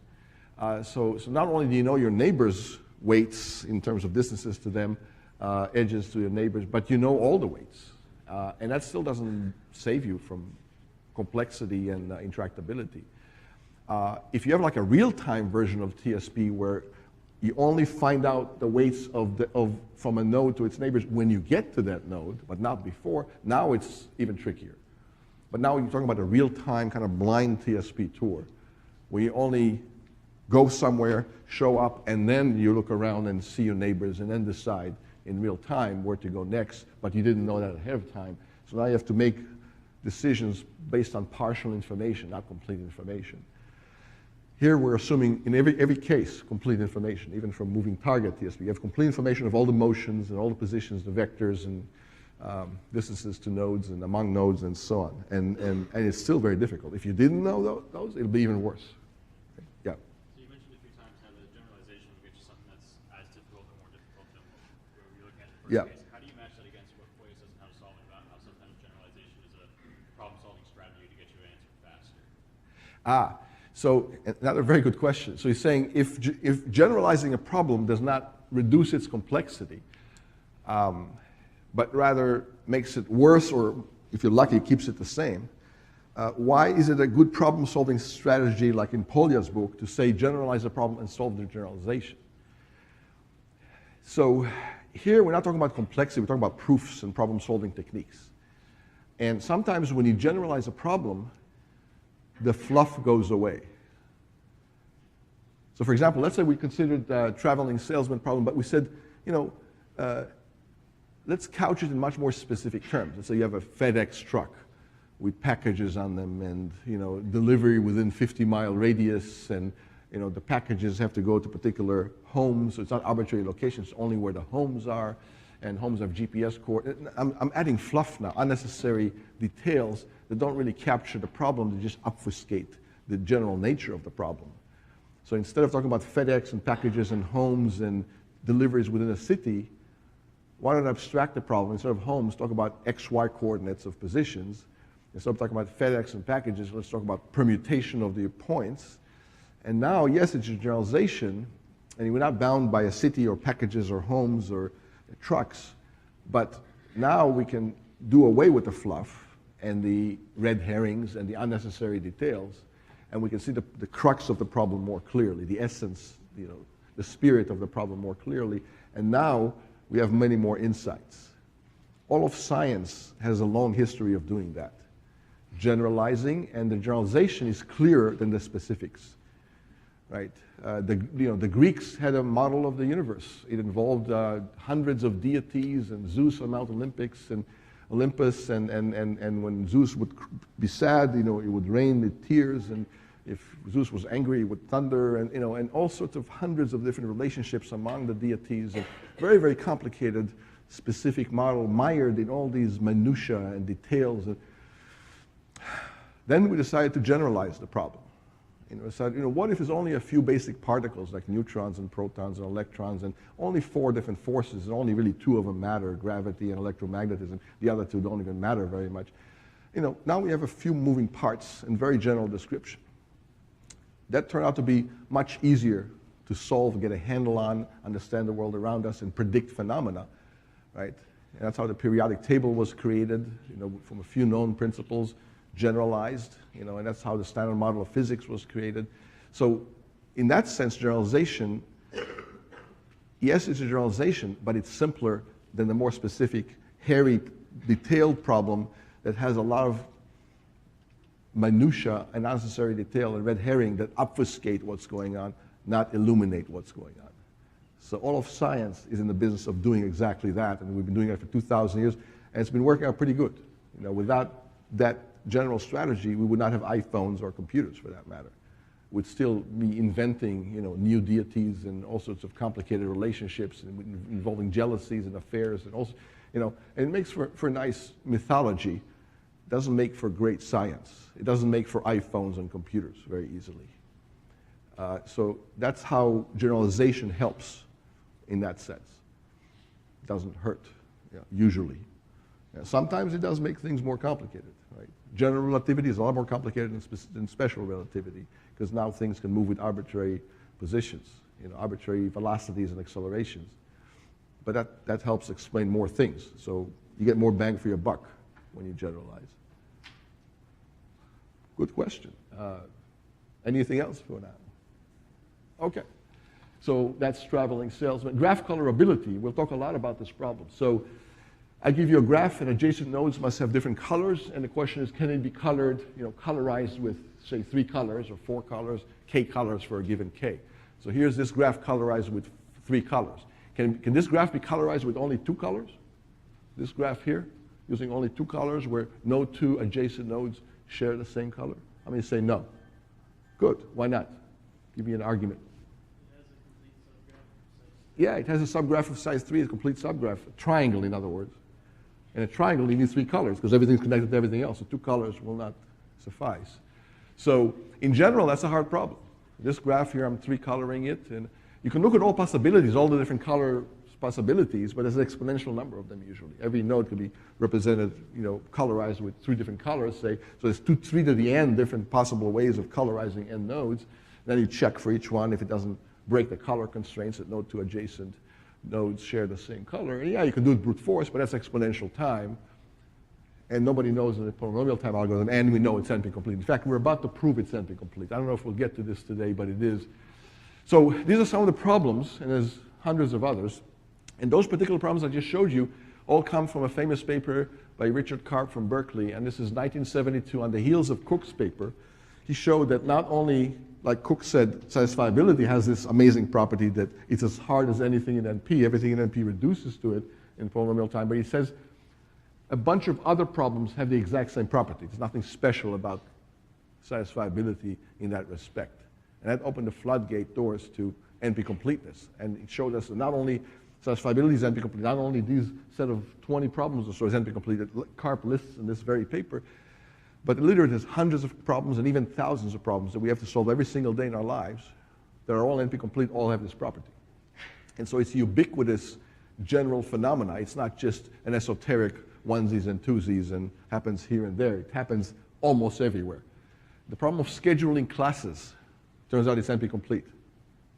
Speaker 1: So not only do you know your neighbors' weights in terms of distances to them, edges to your neighbors, but you know all the weights. And that still doesn't save you from complexity and intractability. If you have like a real-time version of TSP where You only find out the weights from a node to its neighbors when you get to that node, but not before. Now it's even trickier. But now you're talking about a real-time kind of blind TSP tour, where you only go somewhere, show up, and then you look around and see your neighbors and then decide in real time where to go next, but you didn't know that ahead of time. So now you have to make decisions based on partial information, not complete information. Here we're assuming in every case complete information, even from moving target TSP. You have complete information of all the motions and all the positions, the vectors and distances to nodes and among nodes and so on. And it's still very difficult. If you didn't know those, it'll be even worse. Okay. Yeah.
Speaker 2: So you mentioned a few times how the generalization will get you something that's as difficult or more difficult than what you're looking at in the first
Speaker 1: Yeah.
Speaker 2: case. How do you match that against what Foyer says and how to solve it about how sometimes generalization is a problem-solving strategy to get you an answer faster?
Speaker 1: So another very good question. So he's saying if generalizing a problem does not reduce its complexity, but rather makes it worse, or if you're lucky, keeps it the same, why is it a good problem-solving strategy, like in Polya's book, to say generalize a problem and solve the generalization? So here we're not talking about complexity, we're talking about proofs and problem-solving techniques. And sometimes when you generalize a problem, the fluff goes away. So for example, let's say we considered traveling salesman problem, but we said, let's couch it in much more specific terms. Let's say you have a FedEx truck with packages on them and delivery within 50-mile radius, and the packages have to go to particular homes, so it's not arbitrary locations, only where the homes are, and homes have GPS coordinates. I'm adding fluff now, unnecessary details that don't really capture the problem, they just obfuscate the general nature of the problem. So instead of talking about FedEx and packages and homes and deliveries within a city, why not abstract the problem? Instead of homes, talk about XY coordinates of positions. Instead of talking about FedEx and packages, let's talk about permutation of the points. And now, yes, it's a generalization, and we're not bound by a city or packages or homes or trucks, but now we can do away with the fluff and the red herrings and the unnecessary details, and we can see the crux of the problem more clearly, the essence, the spirit of the problem more clearly, and now we have many more insights. All of science has a long history of doing that, generalizing, and the generalization is clearer than the specifics, right? The Greeks had a model of the universe. It involved hundreds of deities and Zeus on Mount Olympus, and when Zeus would be sad, it would rain with tears, and if Zeus was angry, it would thunder, and all sorts of hundreds of different relationships among the deities, and very, very complicated, specific model, mired in all these minutiae and details. Then we decided to generalize the problem. What if there's only a few basic particles like neutrons and protons and electrons and only 4 different forces and only really 2 of them matter, gravity and electromagnetism. The other 2 don't even matter very much. Now we have a few moving parts and very general description. That turned out to be much easier to solve, get a handle on, understand the world around us, and predict phenomena, right? And that's how the periodic table was created, from a few known principles, generalized, and that's how the Steiner model of physics was created. So in that sense, generalization, yes, it's a generalization, but it's simpler than the more specific, hairy, detailed problem that has a lot of minutia and unnecessary detail and red herring that obfuscate what's going on, not illuminate what's going on. So all of science is in the business of doing exactly that, and we've been doing it for 2,000 years, and it's been working out pretty good. Without that general strategy, we would not have iPhones or computers, for that matter. We'd still be inventing, new deities and all sorts of complicated relationships involving jealousies and affairs, and also, and it makes for nice mythology. It doesn't make for great science. It doesn't make for iPhones and computers very easily. So that's how generalization helps in that sense. It doesn't hurt, usually. Sometimes it does make things more complicated, right? General relativity is a lot more complicated than special relativity, because now things can move with arbitrary positions, arbitrary velocities and accelerations. But that helps explain more things. So you get more bang for your buck when you generalize. Good question. Anything else for now? Okay. So that's traveling salesman. Graph colorability, we'll talk a lot about this problem. So I give you a graph and adjacent nodes must have different colors, and the question is, can it be colored, colorized with, say, 3 colors or 4 colors, k colors for a given k. So here's this graph colorized with 3 colors. Can this graph be colorized with only 2 colors? This graph here, using only 2 colors where no 2 adjacent nodes share the same color? How many say no? Good, why not? Give me an argument. Yeah, it has a subgraph of size 3, a complete subgraph, a triangle in other words. And a triangle, you need 3 colors because everything's connected to everything else, so 2 colors will not suffice. So in general, that's a hard problem. This graph here, I'm 3 coloring it, and you can look at all possibilities, all the different color possibilities, but there's an exponential number of them usually. Every node can be represented, colorized with 3 different colors, say. So there's 3 to the n different possible ways of colorizing n nodes. Then you check for each one if it doesn't break the color constraints that no 2 adjacent nodes share the same color. And yeah, you can do it brute force, but that's exponential time. And nobody knows in the polynomial time algorithm, and we know it's NP-complete. In fact, we're about to prove it's NP-complete. I don't know if we'll get to this today, but it is. So these are some of the problems, and there's hundreds of others. And those particular problems I just showed you all come from a famous paper by Richard Karp from Berkeley, and this is 1972 on the heels of Cook's paper. He showed that not only, like Cook said, satisfiability has this amazing property that it's as hard as anything in NP. Everything in NP reduces to it in polynomial time, but he says a bunch of other problems have the exact same property. There's nothing special about satisfiability in that respect. And that opened the floodgate doors to NP-completeness. And it showed us that not only satisfiability is NP-complete, not only these set of 20 problems or so is NP-complete that Karp lists in this very paper, but literally there's hundreds of problems and even thousands of problems that we have to solve every single day in our lives that are all NP-complete, all have this property. And so it's a ubiquitous general phenomena. It's not just an esoteric onesies and twosies and happens here and there. It happens almost everywhere. The problem of scheduling classes, turns out it's NP-complete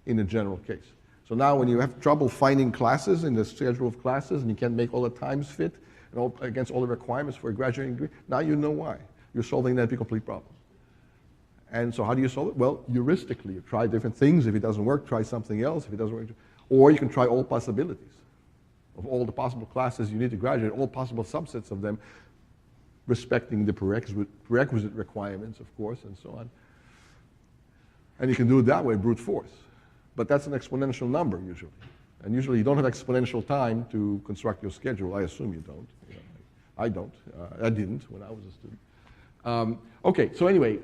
Speaker 1: in the general case. So now when you have trouble finding classes in the schedule of classes and you can't make all the times fit and against all the requirements for a graduating degree, now you know why. You're solving an NP-complete problem. And so how do you solve it? Well, heuristically, you try different things. If it doesn't work, try something else. If it doesn't work, or you can try all possibilities of all the possible classes you need to graduate, all possible subsets of them, respecting the prerequisite requirements, of course, and so on. And you can do it that way, brute force. But that's an exponential number, usually. And usually you don't have exponential time to construct your schedule. I assume you don't. I don't. I didn't when I was a student. Okay, so anyway,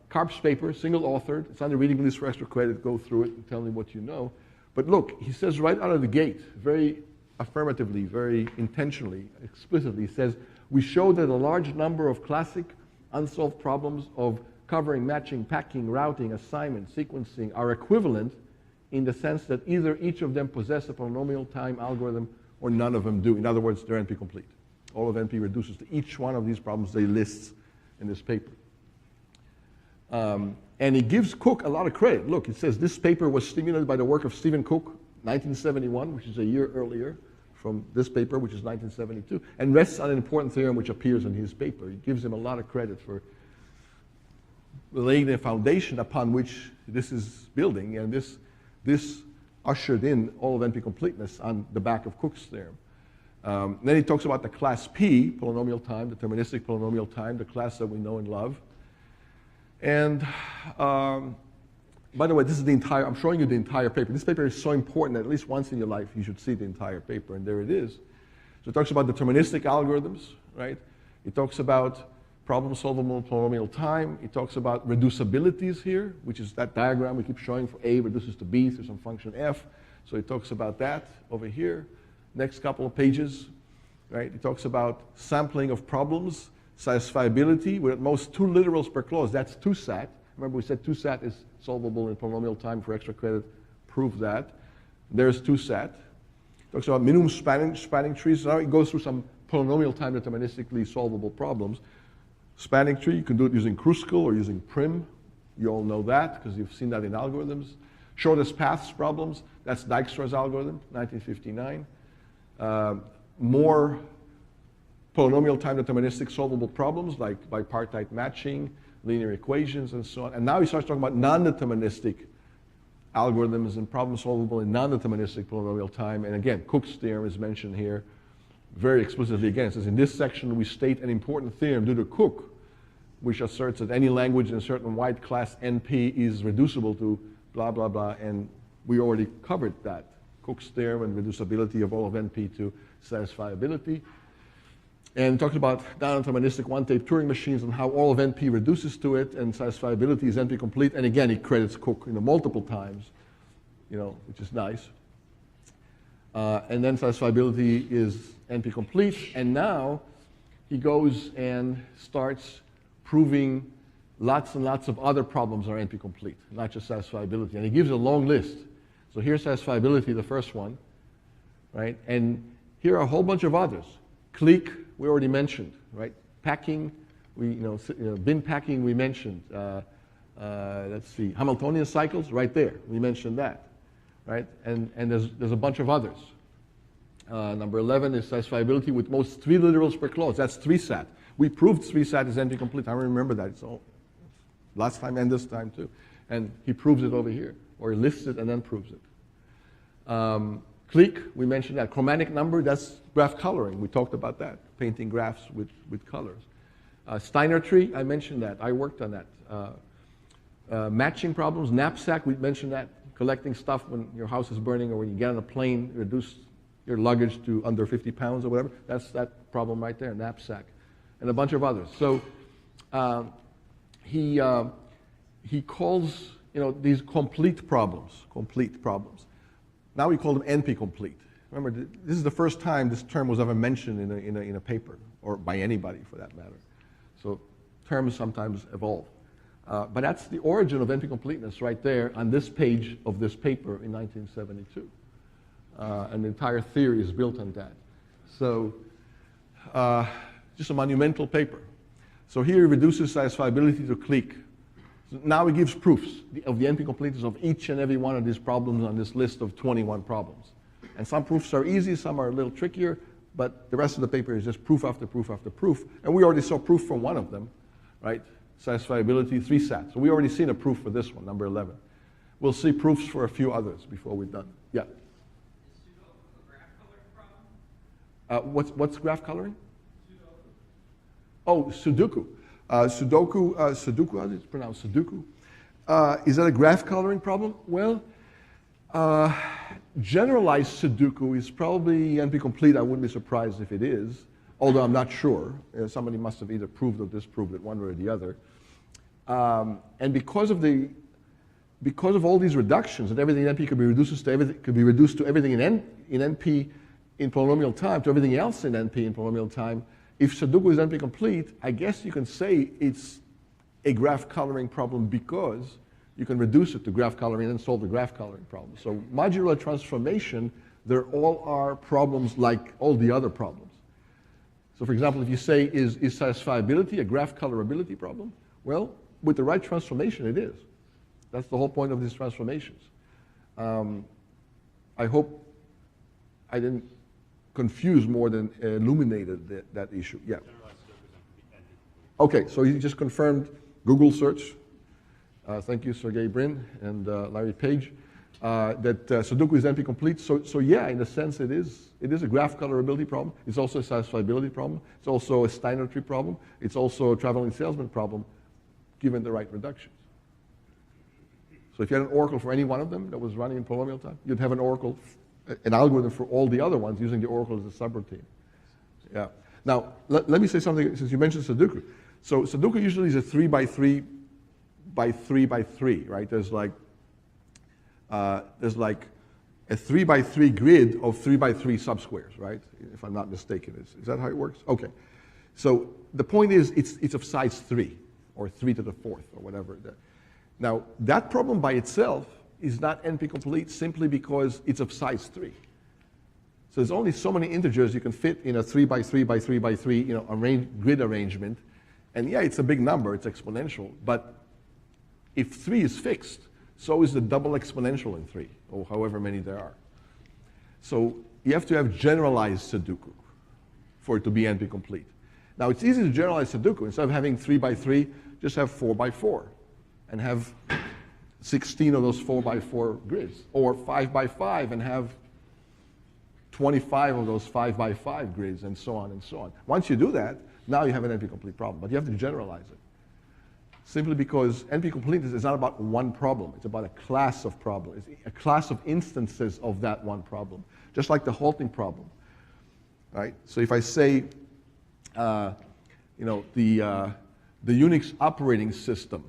Speaker 1: Karp's paper, single-authored. It's on the reading list for extra credit. Go through it and tell me what you know. But look, he says right out of the gate, very affirmatively, very intentionally, explicitly, he says, we show that a large number of classic unsolved problems of covering, matching, packing, routing, assignment, sequencing are equivalent in the sense that either each of them possess a polynomial time algorithm or none of them do. In other words, they're NP-complete. All of NP reduces to each one of these problems they list in this paper. And he gives Cook a lot of credit. Look, it says this paper was stimulated by the work of Stephen Cook, 1971, which is a year earlier from this paper, which is 1972, and rests on an important theorem which appears in his paper. He gives him a lot of credit for laying the foundation upon which this is building, and this ushered in all of NP-completeness on the back of Cook's theorem. Then he talks about the class P, polynomial time, deterministic polynomial time, the class that we know and love. And by the way, this is the entire, I'm showing you the entire paper. This paper is so important that at least once in your life you should see the entire paper, and there it is. So it talks about deterministic algorithms, right? It talks about problem solvable in polynomial time. It talks about reducibilities here, which is that diagram we keep showing for A reduces to B through some function F. So it talks about that over here. Next couple of pages, right? It talks about sampling of problems, satisfiability, with at most 2 literals per clause. That's 2SAT. Remember we said 2SAT is solvable in polynomial time for extra credit. Prove that. There's 2SAT. It talks about minimum spanning trees. Now it goes through some polynomial time deterministically solvable problems. Spanning tree, you can do it using Kruskal or using Prim. You all know that because you've seen that in algorithms. Shortest paths problems, that's Dijkstra's algorithm, 1959. More polynomial time deterministic solvable problems like bipartite matching, linear equations, and so on. And now he starts talking about non-deterministic algorithms and problem solvable in non-deterministic polynomial time. And again, Cook's theorem is mentioned here very explicitly. Again, it says in this section we state an important theorem due to Cook, which asserts that any language in a certain wide class NP is reducible to blah, blah, blah. And we already covered that. Cook's theorem and reducibility of all of NP to satisfiability. And talked about non-deterministic one-tape Turing machines and how all of NP reduces to it, and satisfiability is NP complete. And again, he credits Cook multiple times, which is nice. And then satisfiability is NP complete. And now he goes and starts proving lots and lots of other problems are NP complete, not just satisfiability. And he gives a long list. So here's satisfiability, the first one, right? And here are a whole bunch of others. Clique, we already mentioned, right? Packing, bin packing, we mentioned. Let's see, Hamiltonian cycles, right there, we mentioned that, right? And there's a bunch of others. Number 11 is satisfiability with most 3 literals per clause. That's 3-sat. We proved 3-sat is NP complete. I remember that. So last time and this time too. And he proves it over here, or he lists it and then proves it. Clique, we mentioned that. Chromatic number, that's graph coloring. We talked about that, painting graphs with colors. Steiner tree, I mentioned that. I worked on that. Matching problems, knapsack, we mentioned that. Collecting stuff when your house is burning or when you get on a plane, reduce your luggage to under 50 pounds or whatever. That's that problem right there, knapsack. And a bunch of others. So he calls these complete problems. Now we call them NP-complete. Remember, this is the first time this term was ever mentioned in a paper, or by anybody for that matter. So terms sometimes evolve. But that's the origin of NP-completeness right there on this page of this paper in 1972. And the entire theory is built on that. So just a monumental paper. So here he reduces satisfiability to clique. So now he gives proofs of the NP-completeness of each and every one of these problems on this list of 21 problems. And some proofs are easy, some are a little trickier, but the rest of the paper is just proof after proof after proof. And we already saw proof from one of them, right? Satisfiability, 3-sat. So we already seen a proof for this one, number 11. We'll see proofs for a few others before we're done. Yeah?
Speaker 3: Is Sudoku a graph coloring problem?
Speaker 1: What's graph coloring? Oh, Sudoku. Sudoku, how do you pronounce Sudoku? Is that a graph coloring problem? Well, generalized Sudoku is probably NP-complete. I wouldn't be surprised if it is, although I'm not sure. Somebody must have either proved or disproved it, one way or the other. And because of all these reductions, and everything in NP could be reduced to everything in NP in polynomial time, to everything else in NP in polynomial time. If Sudoku is NP-complete, I guess you can say it's a graph coloring problem because you can reduce it to graph coloring and then solve the graph coloring problem. So modular transformation, there all are problems like all the other problems. So for example, if you say, is satisfiability a graph colorability problem? Well, with the right transformation, it is. That's the whole point of these transformations. I hope I didn't confuse more than illuminated that issue. Yeah. Okay, so you just confirmed Google search. Thank you, Sergey Brin and Larry Page, that Sudoku is NP-complete. So yeah, in a sense, it is a graph colorability problem. It's also a satisfiability problem. It's also a Steiner tree problem. It's also a traveling salesman problem, given the right reductions. So if you had an oracle for any one of them that was running in polynomial time, you'd have an oracle, an algorithm for all the other ones using the oracle as a subroutine. Yeah. Now, let me say something, since you mentioned Sudoku. So Sudoku usually is a 3 by 3 by 3 by 3, right? There's like a 3 by 3 grid of 3 by 3 subsquares, right? If I'm not mistaken. Is that how it works? Okay. So the point is it's of size 3, or 3 to the 4th, or whatever. Now, that problem by itself is not NP-complete simply because it's of size 3. So there's only so many integers you can fit in a 3 by 3 by 3 by 3, grid arrangement. And yeah, it's a big number, it's exponential, but if 3 is fixed, so is the double exponential in 3, or however many there are. So you have to have generalized Sudoku for it to be NP-complete. Now, it's easy to generalize Sudoku. Instead of having 3 by 3, just have 4 by 4, and have 16 of those 4x4 grids, or 5x5 and have 25 of those 5x5 grids, and so on and so on. Once you do that, now you have an NP-complete problem, but you have to generalize it. Simply because NP-completeness is not about one problem, it's about a class of problems, a class of instances of that one problem, just like the halting problem, right? So if I say, the Unix operating system,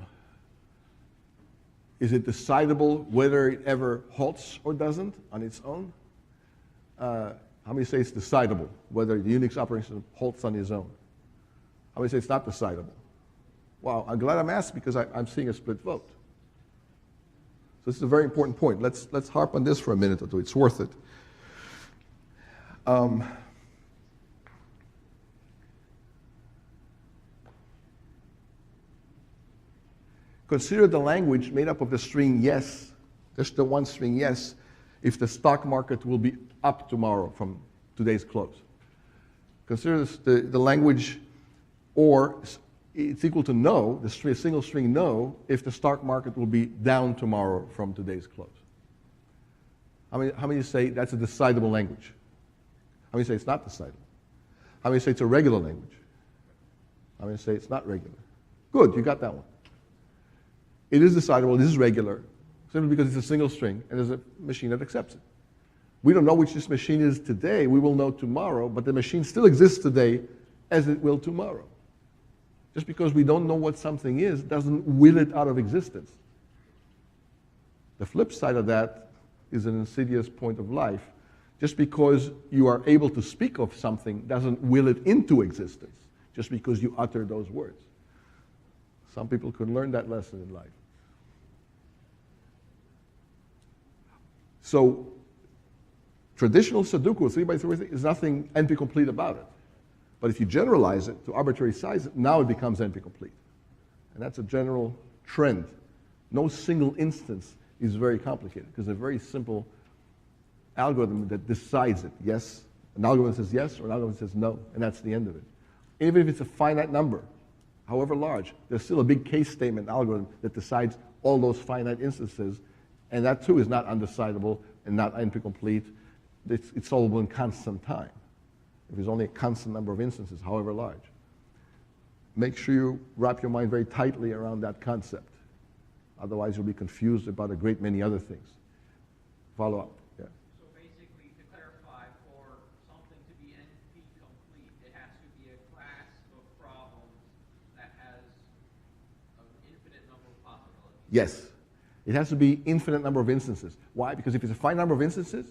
Speaker 1: is it decidable whether it ever halts or doesn't on its own? How many say it's decidable whether the Unix operating system halts on its own? How many say it's not decidable? Wow, I'm glad I'm asked because I'm seeing a split vote. So this is a very important point. Let's harp on this for a minute or two. It's worth it. Consider the language made up of the string yes, just the one string yes, if the stock market will be up tomorrow from today's close. Consider this, the language or it's equal to no, a single string no, if the stock market will be down tomorrow from today's close. How many say that's a decidable language? How many say it's not decidable? How many say it's a regular language? How many say it's not regular? Good, you got that one. It is decidable, it is regular, simply because it's a single string and there's a machine that accepts it. We don't know which this machine is today, we will know tomorrow, but the machine still exists today as it will tomorrow. Just because we don't know what something is doesn't will it out of existence. The flip side of that is an insidious point of life. Just because you are able to speak of something doesn't will it into existence, just because you utter those words. Some people could learn that lesson in life. So, traditional Sudoku, 3x3, is nothing NP-complete about it. But if you generalize it to arbitrary size, now it becomes NP-complete. And that's a general trend. No single instance is very complicated, because a very simple algorithm that decides it. Yes, an algorithm says yes, or an algorithm says no, and that's the end of it. Even if it's a finite number, however large, there's still a big case statement algorithm that decides all those finite instances, and that too is not undecidable and not NP-complete. It's solvable in constant time. If there's only a constant number of instances, however large. Make sure you wrap your mind very tightly around that concept. Otherwise, you'll be confused about a great many other things. Follow up. Yeah.
Speaker 3: So basically, to clarify, for something to be NP-complete, it has to be a class of problems that has an infinite number of possibilities.
Speaker 1: Yes. It has to be infinite number of instances. Why? Because if it's a finite number of instances,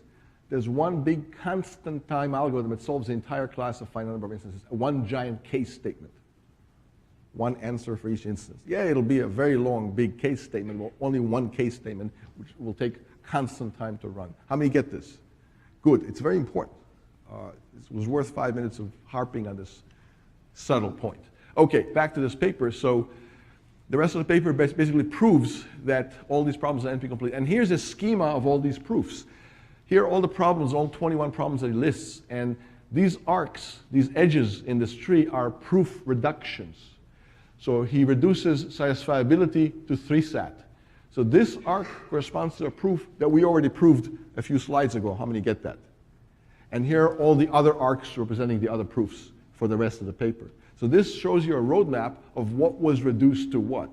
Speaker 1: there's one big constant time algorithm that solves the entire class of finite number of instances. One giant case statement. One answer for each instance. Yeah, it'll be a very long, big case statement, but only one case statement, which will take constant time to run. How many get this? Good, it's very important. It was worth 5 minutes of harping on this subtle point. Okay, back to this paper. So the rest of the paper basically proves that all these problems are NP-complete. And here's a schema of all these proofs. Here are all the problems, all 21 problems that he lists. And these arcs, these edges in this tree are proof reductions. So he reduces satisfiability to 3-sat. So this arc corresponds to a proof that we already proved a few slides ago. How many get that? And here are all the other arcs representing the other proofs for the rest of the paper. So this shows you a roadmap of what was reduced to what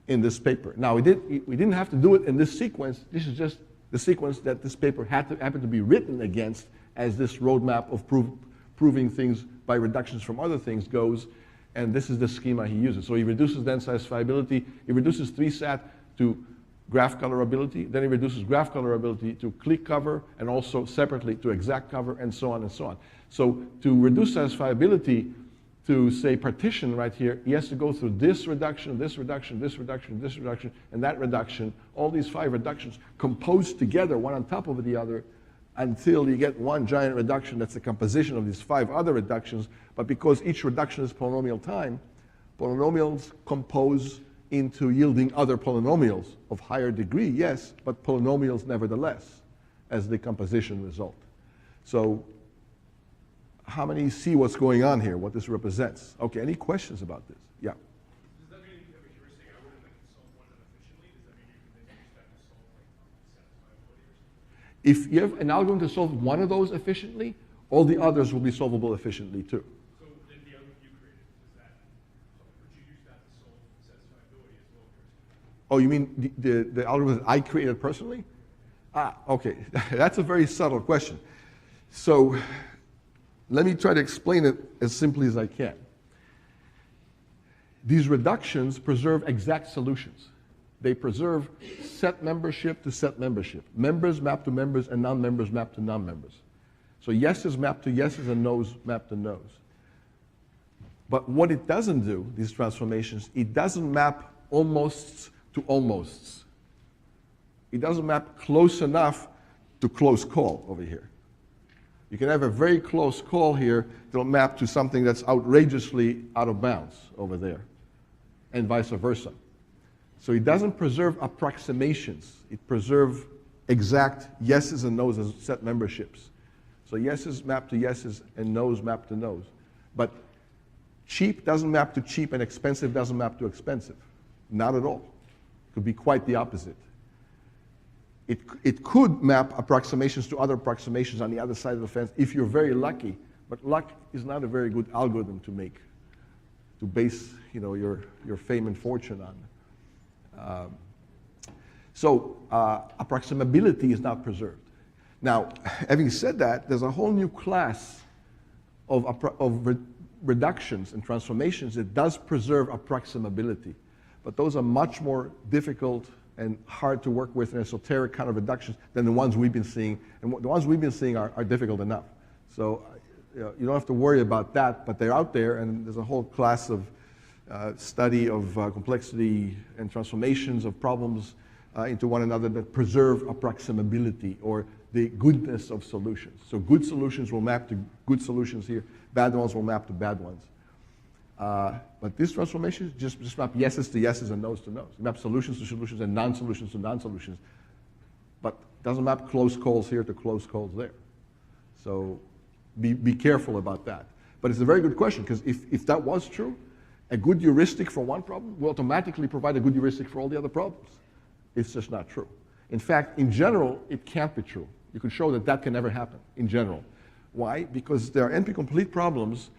Speaker 1: in this paper. Now, we didn't have to do it in this sequence. This is just the sequence that this paper happened to be written against, as this roadmap of proving things by reductions from other things goes. And this is the schema he uses. So he reduces then satisfiability. He reduces 3-sat to graph colorability. Then he reduces graph colorability to clique cover, and also separately to exact cover, and so on and so on. So to reduce satisfiability to, say, partition right here, he has to go through this reduction, this reduction, this reduction, this reduction, and that reduction. All these 5 reductions composed together, one on top of the other, until you get one giant reduction that's the composition of these 5 other reductions. But because each reduction is polynomial time, polynomials compose into yielding other polynomials of higher degree, yes, but polynomials nevertheless as the composition result. So how many see what's going on here, what this represents? Okay, any questions about this? Yeah.
Speaker 5: Does that mean if you have a heuristic algorithm that can solve one of the
Speaker 1: If you have an algorithm to solve one of those efficiently, all the others will be solvable efficiently too.
Speaker 5: So then the algorithm you created, would you use that to solve satisfiability as well?
Speaker 1: Oh, you mean the algorithm that I created personally? Ah, okay. That's a very subtle question. So let me try to explain it as simply as I can. These reductions preserve exact solutions. They preserve set membership to set membership. Members map to members and non-members map to non-members. So yeses map to yeses and nos map to nos. But what it doesn't do, these transformations, it doesn't map almosts to almosts. It doesn't map close enough to close call over here. You can have a very close call here that'll map to something that's outrageously out of bounds over there, and vice versa. So it doesn't preserve approximations. It preserves exact yeses and nos as set memberships. So yeses map to yeses and nos map to nos. But cheap doesn't map to cheap and expensive doesn't map to expensive. Not at all. It could be quite the opposite. It could map approximations to other approximations on the other side of the fence if you're very lucky, but luck is not a very good algorithm to make, to base your fame and fortune on. So approximability is not preserved. Now, having said that, there's a whole new class of reductions and transformations that does preserve approximability, but those are much more difficult and hard to work with in esoteric kind of reductions than the ones we've been seeing. And the ones we've been seeing are difficult enough. So you don't have to worry about that, but they're out there, and there's a whole class of study of complexity and transformations of problems into one another that preserve approximability or the goodness of solutions. So good solutions will map to good solutions here. Bad ones will map to bad ones. But these transformations just map yeses to yeses and nos to nos. It maps solutions to solutions and non-solutions to non-solutions. But it doesn't map close calls here to close calls there. So be careful about that. But it's a very good question, because if that was true, a good heuristic for one problem will automatically provide a good heuristic for all the other problems. It's just not true. In fact, in general, it can't be true. You can show that that can never happen, in general. Why? Because there are NP-complete problems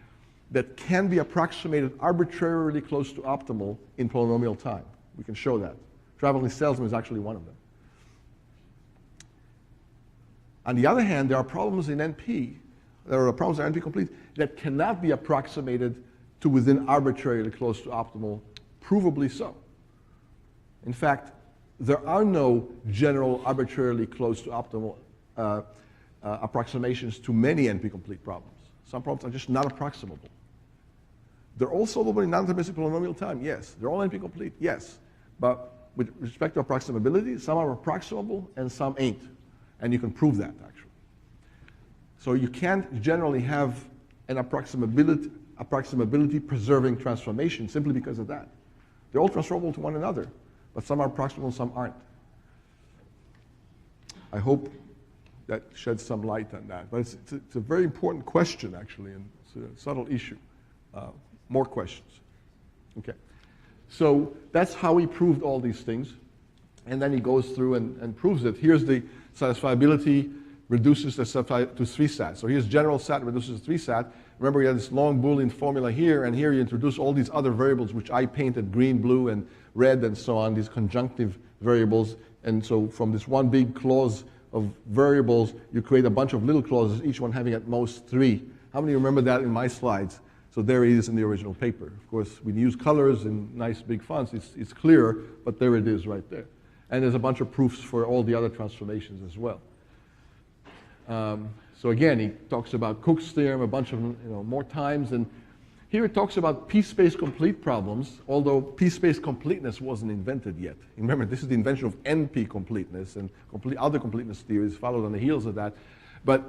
Speaker 1: that can be approximated arbitrarily close to optimal in polynomial time. We can show that. Traveling salesman is actually one of them. On the other hand, there are problems in NP, there are problems in NP-complete that cannot be approximated to within arbitrarily close to optimal, provably so. In fact, there are no general arbitrarily close to optimal approximations to many NP-complete problems. Some problems are just not approximable. They're all solvable in non-deterministic polynomial time, yes. They're all NP-complete, yes. But with respect to approximability, some are approximable and some ain't. And you can prove that, actually. So you can't generally have an approximability preserving transformation simply because of that. They're all transferable to one another, but some are approximable and some aren't. I hope that sheds some light on that. But it's a very important question, actually, and it's a subtle issue. More questions? Okay. So that's how he proved all these things. And then he goes through and proves it. Here's the satisfiability reduces to 3 sat. So here's general sat reduces to 3 sat. Remember, we had this long Boolean formula here, and here you introduce all these other variables, which I painted green, blue, and red, and so on, these conjunctive variables. And so from this one big clause of variables, you create a bunch of little clauses, each one having at most 3. How many remember that in my slides? So there it is in the original paper. Of course, we use colors and nice big fonts. It's clearer, but there it is right there. And there's a bunch of proofs for all the other transformations as well. So again, he talks about Cook's theorem a bunch of more times. And here it talks about p-space complete problems, although p-space completeness wasn't invented yet. Remember, this is the invention of NP-completeness, and other completeness theories followed on the heels of that. But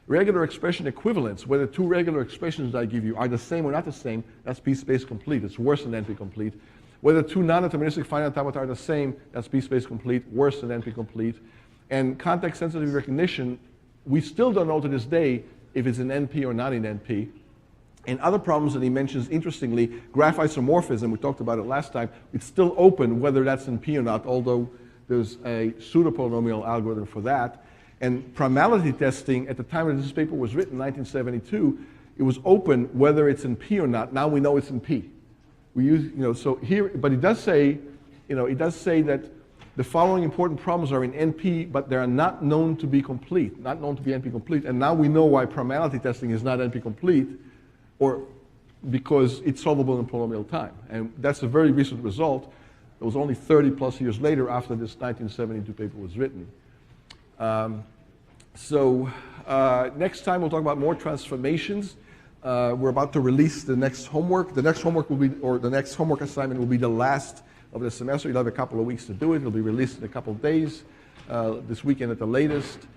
Speaker 1: regular expression equivalence, whether two regular expressions that I give you are the same or not the same, that's p-space complete. It's worse than NP-complete. Whether two non-deterministic finite automata are the same, that's p-space complete, worse than NP-complete. And context-sensitive recognition, we still don't know to this day if it's in NP or not in NP. And other problems that he mentions, interestingly, graph isomorphism, we talked about it last time, it's still open whether that's in P or not, although there's a pseudo-polynomial algorithm for that. And primality testing, at the time that this paper was written, 1972, it was open whether it's in P or not. Now we know it's in P. We use, so here, but it does say, it does say that the following important problems are in NP, but they are not known to be complete, not known to be NP-complete. And now we know why primality testing is not NP-complete, or because it's solvable in polynomial time. And that's a very recent result. It was only 30 plus years later after this 1972 paper was written. Next time we'll talk about more transformations. We're about to release the next homework. The next homework will be, or the next homework assignment will be the last of the semester. You'll have a couple of weeks to do it. It'll be released in a couple of days, this weekend at the latest.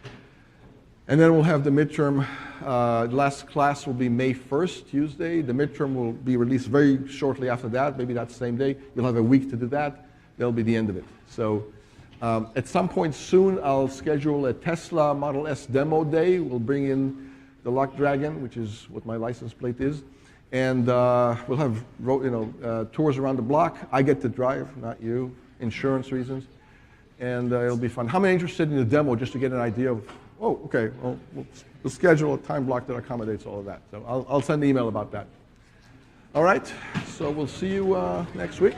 Speaker 1: And then we'll have the midterm. Last class will be May 1st, Tuesday. The midterm will be released very shortly after that, maybe that same day. You'll have a week to do that. That'll be the end of it. So at some point soon, I'll schedule a Tesla Model S demo day. We'll bring in the Luck Dragon, which is what my license plate is. And we'll have tours around the block. I get to drive, not you, insurance reasons. And it'll be fun. How many are interested in the demo, just to get an idea of, oh, okay, well, we'll schedule a time block that accommodates all of that. So I'll send an email about that. All right, so we'll see you next week.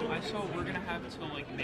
Speaker 6: I saw we're gonna have till like May.